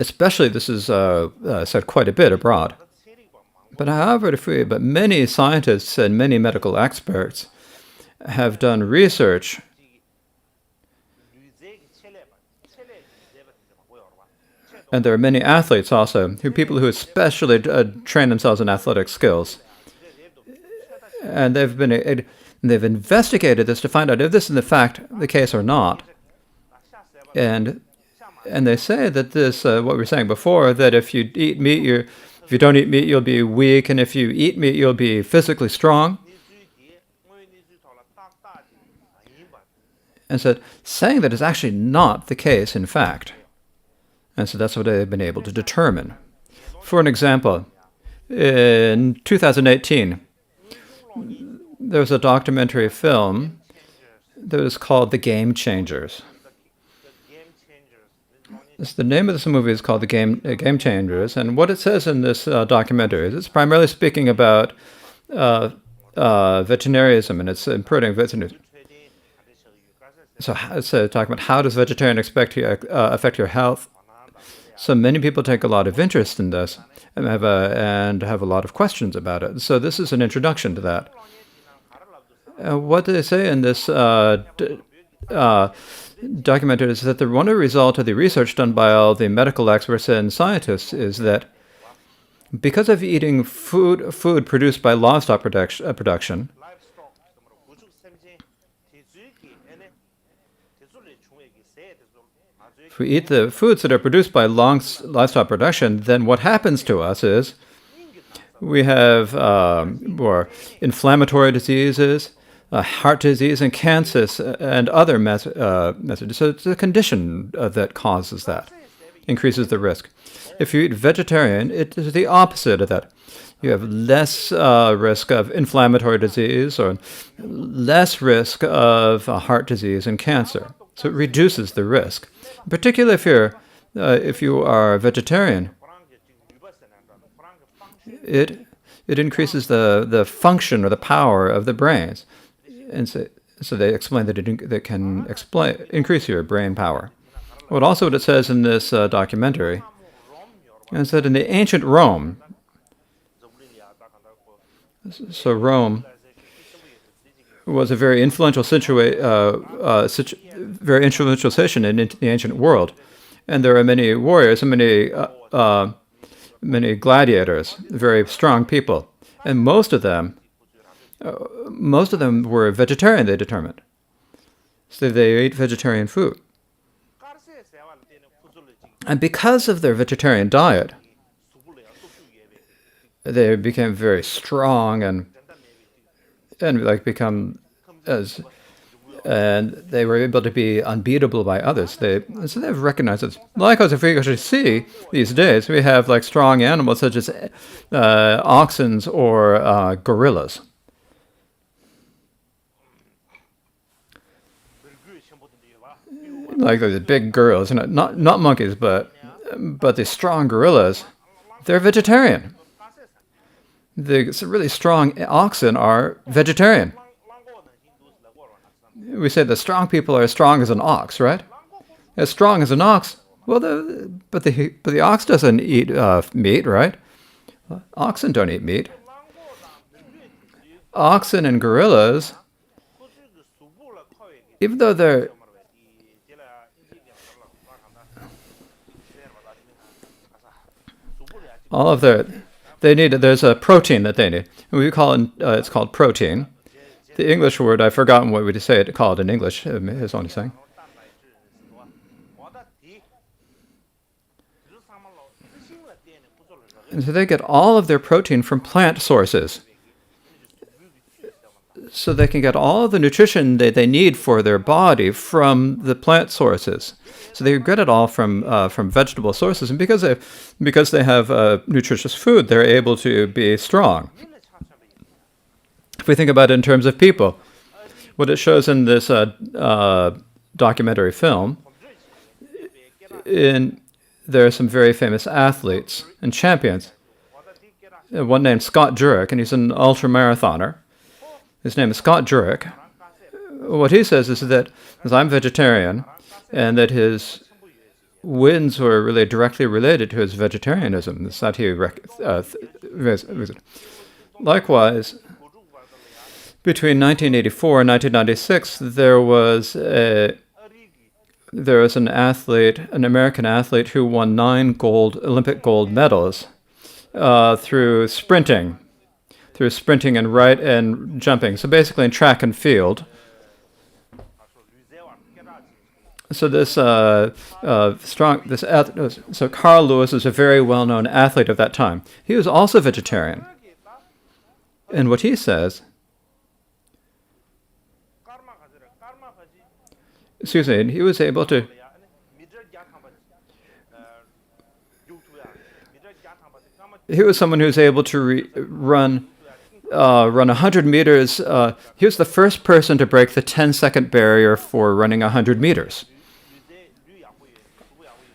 Especially this is said quite a bit abroad. But however, but many scientists and many medical experts have done research and there are many athletes also, people who especially train themselves in athletic skills. And they've investigated this to find out if this is in fact the case or not. And they say that this, what we were saying before, that if you eat meat, if you don't eat meat, you'll be weak, and if you eat meat, you'll be physically strong. And so saying that is actually not the case, in fact. And so that's what they've been able to determine. For an example, in 2018, there was a documentary film that was called The Game Changers. The name of this movie is called The Game Changers, and what it says in this documentary is it's primarily speaking about veterinarianism, and it's improving veterinarianism. So it's talking about how does vegetarian affect your health. So many people take a lot of interest in this and have a lot of questions about it. So this is an introduction to that. What do they say in this documentary is that one of the results of the research done by all the medical experts and scientists is that because of eating food produced by livestock production, if we eat the foods that are produced by livestock production, then what happens to us is we have more inflammatory diseases, heart disease, and cancers, and other messages. So it's a condition that causes that, increases the risk. If you eat vegetarian, it is the opposite of that. You have less risk of inflammatory disease or less risk of heart disease and cancer. So it reduces the risk. Particularly if you are vegetarian, it increases the function or the power of the brains. And so they explain that it can increase your brain power. What it says in this documentary is that in the ancient Rome, so Rome was a very influential very influential situation in the ancient world, and there are many warriors and many gladiators, very strong people, and most of them were vegetarian. They determined, so they ate vegetarian food, and because of their vegetarian diet, they became very strong and they were able to be unbeatable by others. So they've recognized it. Likewise, if we actually see these days, we have like strong animals such as oxen or gorillas. Like the big gorillas, not monkeys, but the strong gorillas, they're vegetarian. The really strong oxen are vegetarian. We say the strong people are as strong as an ox, right? As strong as an ox. Well, but the ox doesn't eat meat, right? Oxen don't eat meat. Oxen and gorillas, even though they're there's a protein that they need. We call it, it's called protein. The English word, I've forgotten what we say it called in English, is only saying. And so they get all of their protein from plant sources. So they can get all of the nutrition that they need for their body from the plant sources. So they get it all from vegetable sources, and because they have nutritious food, they're able to be strong. If we think about it in terms of people, what it shows in this documentary film, there are some very famous athletes and champions. One named Scott Jurek, and he's an ultramarathoner. His name is Scott Jurek. What he says is that I'm vegetarian, and that his wins were really directly related to his vegetarianism. That's that he likewise, between 1984 and 1996, there was an athlete, an American athlete, who won 9 Olympic gold medals through sprinting and jumping. So basically in track and field. So so Carl Lewis is a very well-known athlete of that time. He was also vegetarian. And what he says, he was able to he was someone who was able to run 100 meters. He was the first person to break the 10-second barrier for running 100 meters.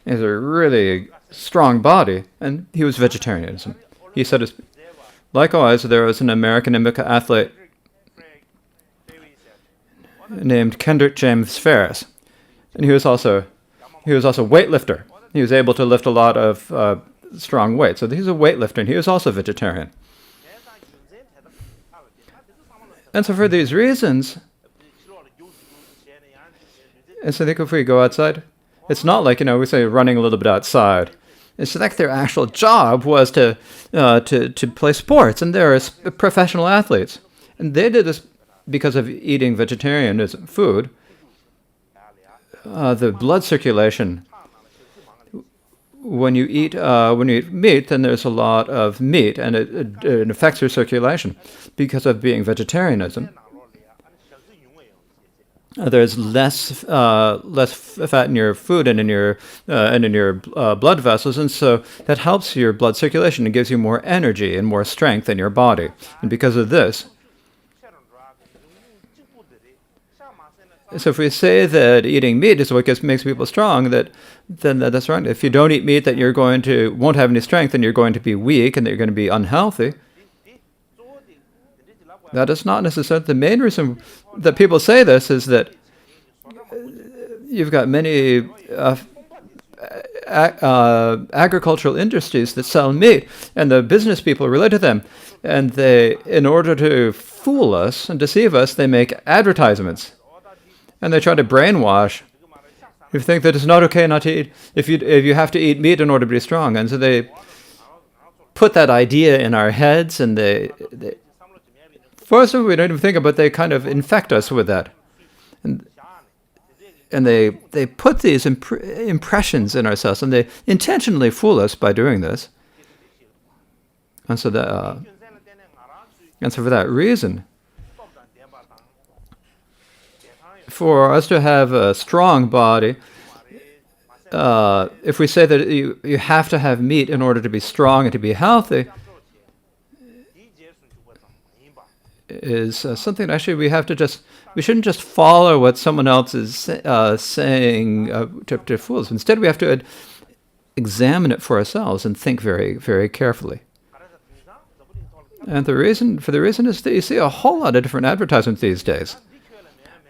He has a really strong body, and he was vegetarianism. He said, likewise, there was an American athlete named Kendrick James Ferris, and he was also a weightlifter. He was able to lift a lot of strong weight. So he's a weightlifter, and he was also vegetarian. And so for these reasons, and so I think if we go outside, it's not like, we say running a little bit outside. It's like their actual job was to play sports, and they're professional athletes. And they did this because of eating vegetarian food. The blood circulation when you eat meat, then there's a lot of meat, and it affects your circulation because of being vegetarianism. There's less fat in your food and in your blood vessels, and so that helps your blood circulation and gives you more energy and more strength in your body. And because of this, so if we say that eating meat is what makes people strong, then that's wrong. If you don't eat meat, that won't have any strength, and you're going to be weak, and that you're going to be unhealthy. That is not necessarily the main reason that people say this. Is that you've got many agricultural industries that sell meat, and the business people relate to them, and they, in order to fool us and deceive us, they make advertisements. And they try to brainwash. You think that it's not okay not to eat, if you have to eat meat in order to be strong. And so they put that idea in our heads, and they first of all, we don't even think about it, they kind of infect us with that. And they put these impressions in ourselves, and they intentionally fool us by doing this. And so for that reason, for us to have a strong body, if we say that you have to have meat in order to be strong and to be healthy, is something actually we shouldn't just follow what someone else is saying to fool us. Instead, we have to examine it for ourselves and think very, very carefully. And the reason is that you see a whole lot of different advertisements these days.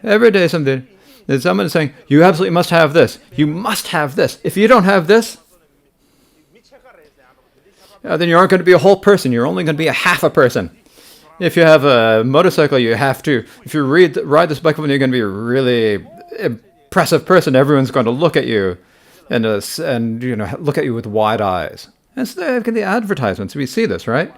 Every day someone is saying, you absolutely must have this. You must have this. If you don't have this, then you aren't going to be a whole person. You're only going to be a half a person. If you have a motorcycle, if you ride this bike, you're going to be a really impressive person. Everyone's going to look at you and look at you with wide eyes. And so they get the advertisements. We see this, right?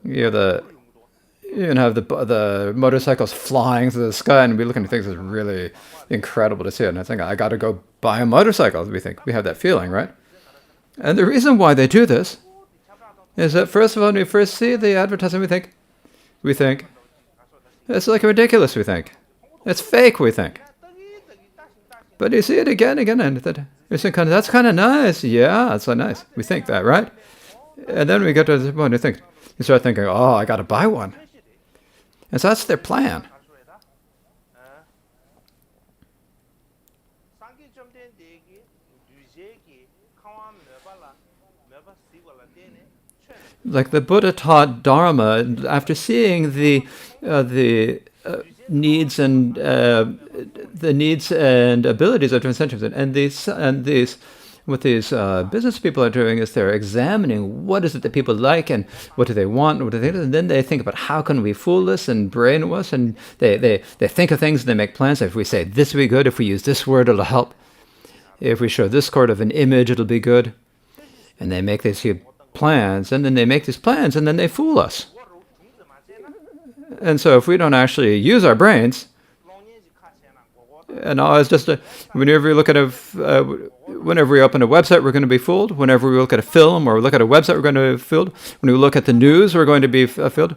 You have the motorcycles flying through the sky, and we look at things as really incredible to see it. And I think, I got to go buy a motorcycle. We have that feeling, right? And the reason why they do this is that, first of all, when we first see the advertisement, we think it's like ridiculous. We think it's fake. We think, but you see it again, and we think, that's kind of nice. Yeah, that's so nice. We think that, right? And then we get to the point. You start thinking, oh, I got to buy one. And so that's their plan. Like the Buddha taught Dharma after seeing the needs and abilities of different centuries, and what these business people are doing is they're examining what is it that people like and what do they want, and then they think about how can we fool this and brainwash, and they think of things and they make plans. If we say this will be good, if we use this word, it'll help. If we show this sort of an image, it'll be good. And they make these plans, and then they fool us. And so if we don't actually use our brains, and it's just whenever we open a website, we're going to be fooled. Whenever we look at a film or look at a website, we're going to be fooled. When we look at the news, we're going to be fooled.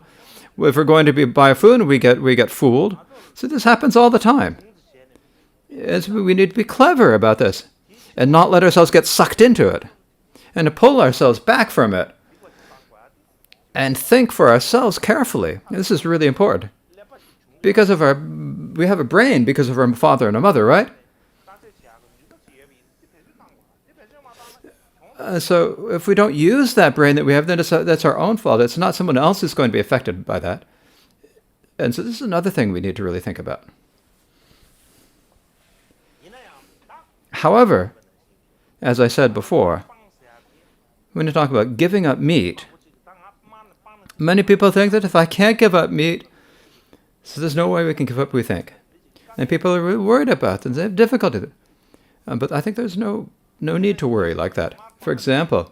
If we're going to buy food, we get fooled. So this happens all the time. We need to be clever about this and not let ourselves get sucked into it, and to pull ourselves back from it and think for ourselves carefully. This is really important. Because we have a brain because of our father and our mother, right? So if we don't use that brain that we have, then that's our own fault. It's not someone else who's going to be affected by that. And so this is another thing we need to really think about. However, as I said before, when you talk about giving up meat, many people think that if I can't give up meat, so there's no way we can give up, we think. And people are really worried about it, and they have difficulty with it. But I think there's no need to worry like that. For example,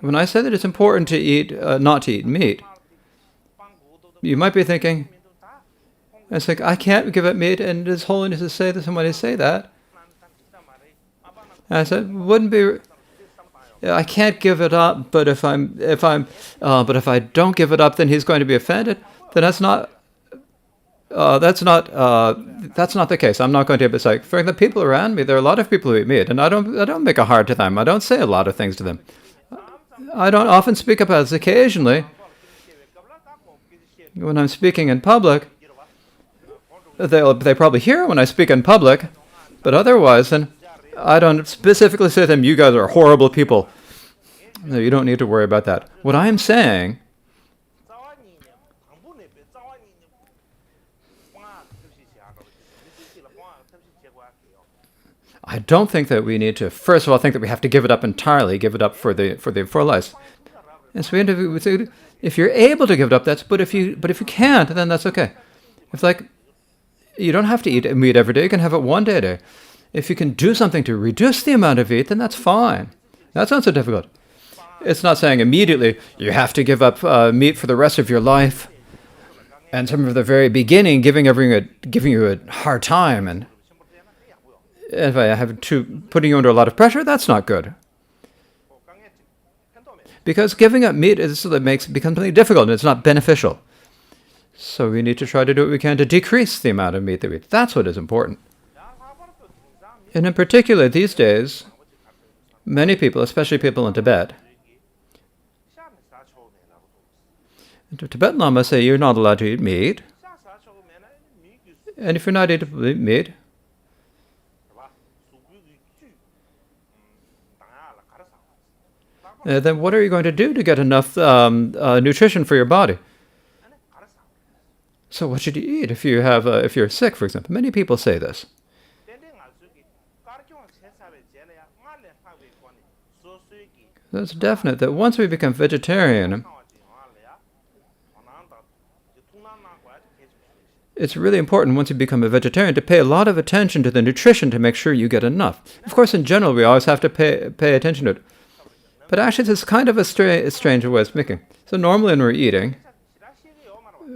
when I say that it's important to not to eat meat, you might be thinking, it's like, I can't give up meat, and His Holiness is say that somebody say that. And I said, wouldn't be. I can't give it up, but if I don't give it up, then he's going to be offended. Then that's not the case. I'm not going to be like, for the people around me, there are a lot of people who eat meat, and I don't make it hard to them. I don't say a lot of things to them. I don't often speak about this. Occasionally, when I'm speaking in public, they probably hear when I speak in public, but otherwise, then I don't specifically say to them, you guys are horrible people. No, you don't need to worry about that. What I'm saying I don't think that we need to, first of all, think that we have to give it up entirely, give it up for life. And so if you're able to give it up, but if you can't, then that's okay. It's like, you don't have to eat meat every day, you can have it one day a day. If you can do something to reduce the amount of meat, then that's fine. That's not so difficult. It's not saying immediately, you have to give up meat for the rest of your life. And from the very beginning, giving you a hard time, and if I have to putting you under a lot of pressure, that's not good. Because giving up meat becomes something difficult, and it's not beneficial. So we need to try to do what we can to decrease the amount of meat that we eat. That's what is important. And in particular, these days, many people, especially people in Tibet, Tibetan Lama say you're not allowed to eat meat. And if you're not eating meat, then what are you going to do to get enough nutrition for your body? So what should you eat if you're sick, for example? Many people say this. It's definite that once we become vegetarian, it's really important once you become a vegetarian to pay a lot of attention to the nutrition to make sure you get enough. Of course, in general, we always have to pay attention to it. But actually, it's kind of a strange way of speaking. So normally when we're eating,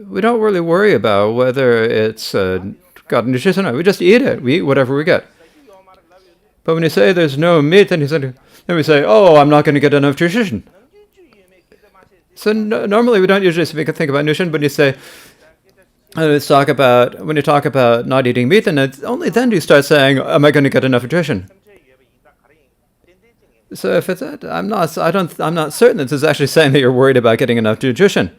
we don't really worry about whether it's got nutrition or not. We just eat it. We eat whatever we get. But when you say there's no meat, then we say, oh, I'm not going to get enough nutrition. So normally we don't usually think about nutrition, but you say, when you talk about not eating meat, then only then do you start saying, am I going to get enough nutrition? So if it's I'm not certain that this is actually saying that you're worried about getting enough nutrition.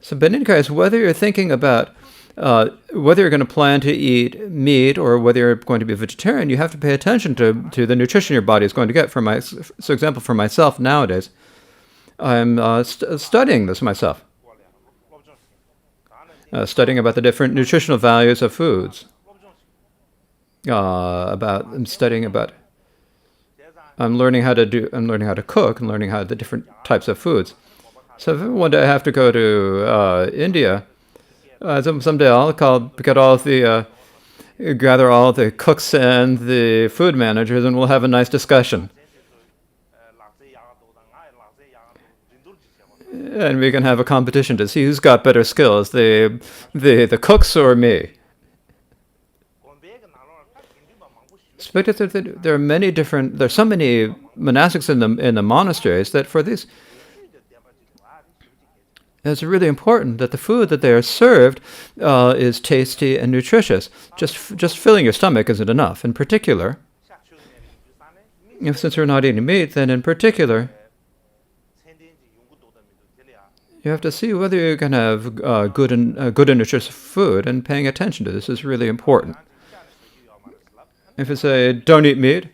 So, but in any case, whether you're thinking about whether you're going to plan to eat meat or whether you're going to be a vegetarian, you have to pay attention to the nutrition your body is going to get. For example, for myself nowadays, I'm studying this myself, studying about the different nutritional values of foods. I'm learning how to cook and learning how the different types of foods. So if one day I have to go to India, someday I'll gather all the cooks and the food managers, and we'll have a nice discussion. And we can have a competition to see who's got better skills, the cooks or me. There are so many monastics in the monasteries that for this, it's really important that the food that they are served is tasty and nutritious. Just filling your stomach isn't enough. In particular, since you're not eating meat, then in particular, you have to see whether you can have good and nutritious food, and paying attention to this is really important. If you say, don't eat meat,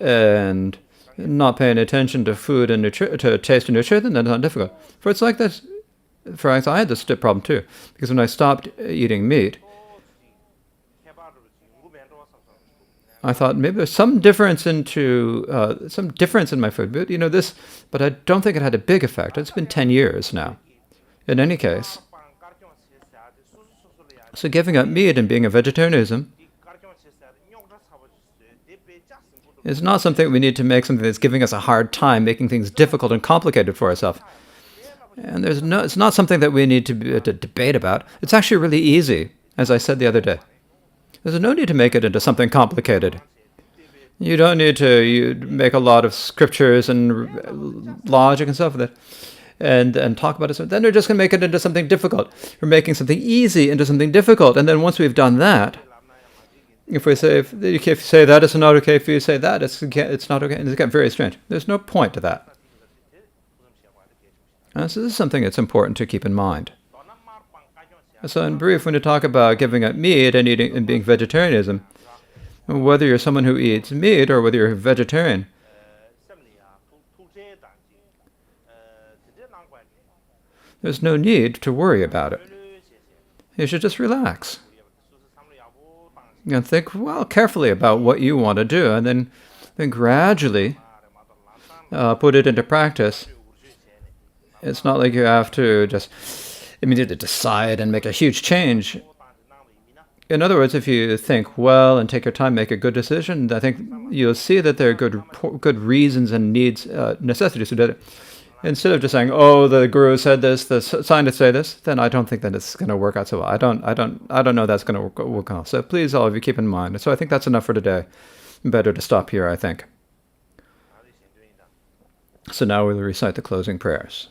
and not paying attention to food and to taste and nutrition, then that's not difficult. For it's like this. For example, I had this problem too, because when I stopped eating meat, I thought maybe there's some difference in my food. But I don't think it had a big effect. It's been 10 years now. In any case, so giving up meat and being a vegetarianism is not something we need to make something that's giving us a hard time, making things difficult and complicated for ourselves. And it's not something that we need to debate about. It's actually really easy, as I said the other day. There's no need to make it into something complicated. You don't need to make a lot of scriptures and logic and stuff with it, and talk about it. So then they're just going to make it into something difficult. We're making something easy into something difficult, and then once we've done that, if you say that it's not okay, if you say that it's not okay, and it's got very strange. There's no point to that. So this is something that's important to keep in mind. So in brief, when you talk about giving up meat and eating and being vegetarianism, whether you're someone who eats meat or whether you're a vegetarian, there's no need to worry about it. You should just relax. And think carefully about what you want to do, and then gradually put it into practice. It's not like you have to just immediately decide and make a huge change. In other words, if you think well and take your time, make a good decision, I think you'll see that there are good reasons and needs, necessities to do it. Instead of just saying, "Oh, the guru said this, the scientists say this," then I don't think that it's going to work out so well. I don't know that's going to work out. So please, all of you, keep in mind. So I think that's enough for today. Better to stop here, I think. So now we'll recite the closing prayers.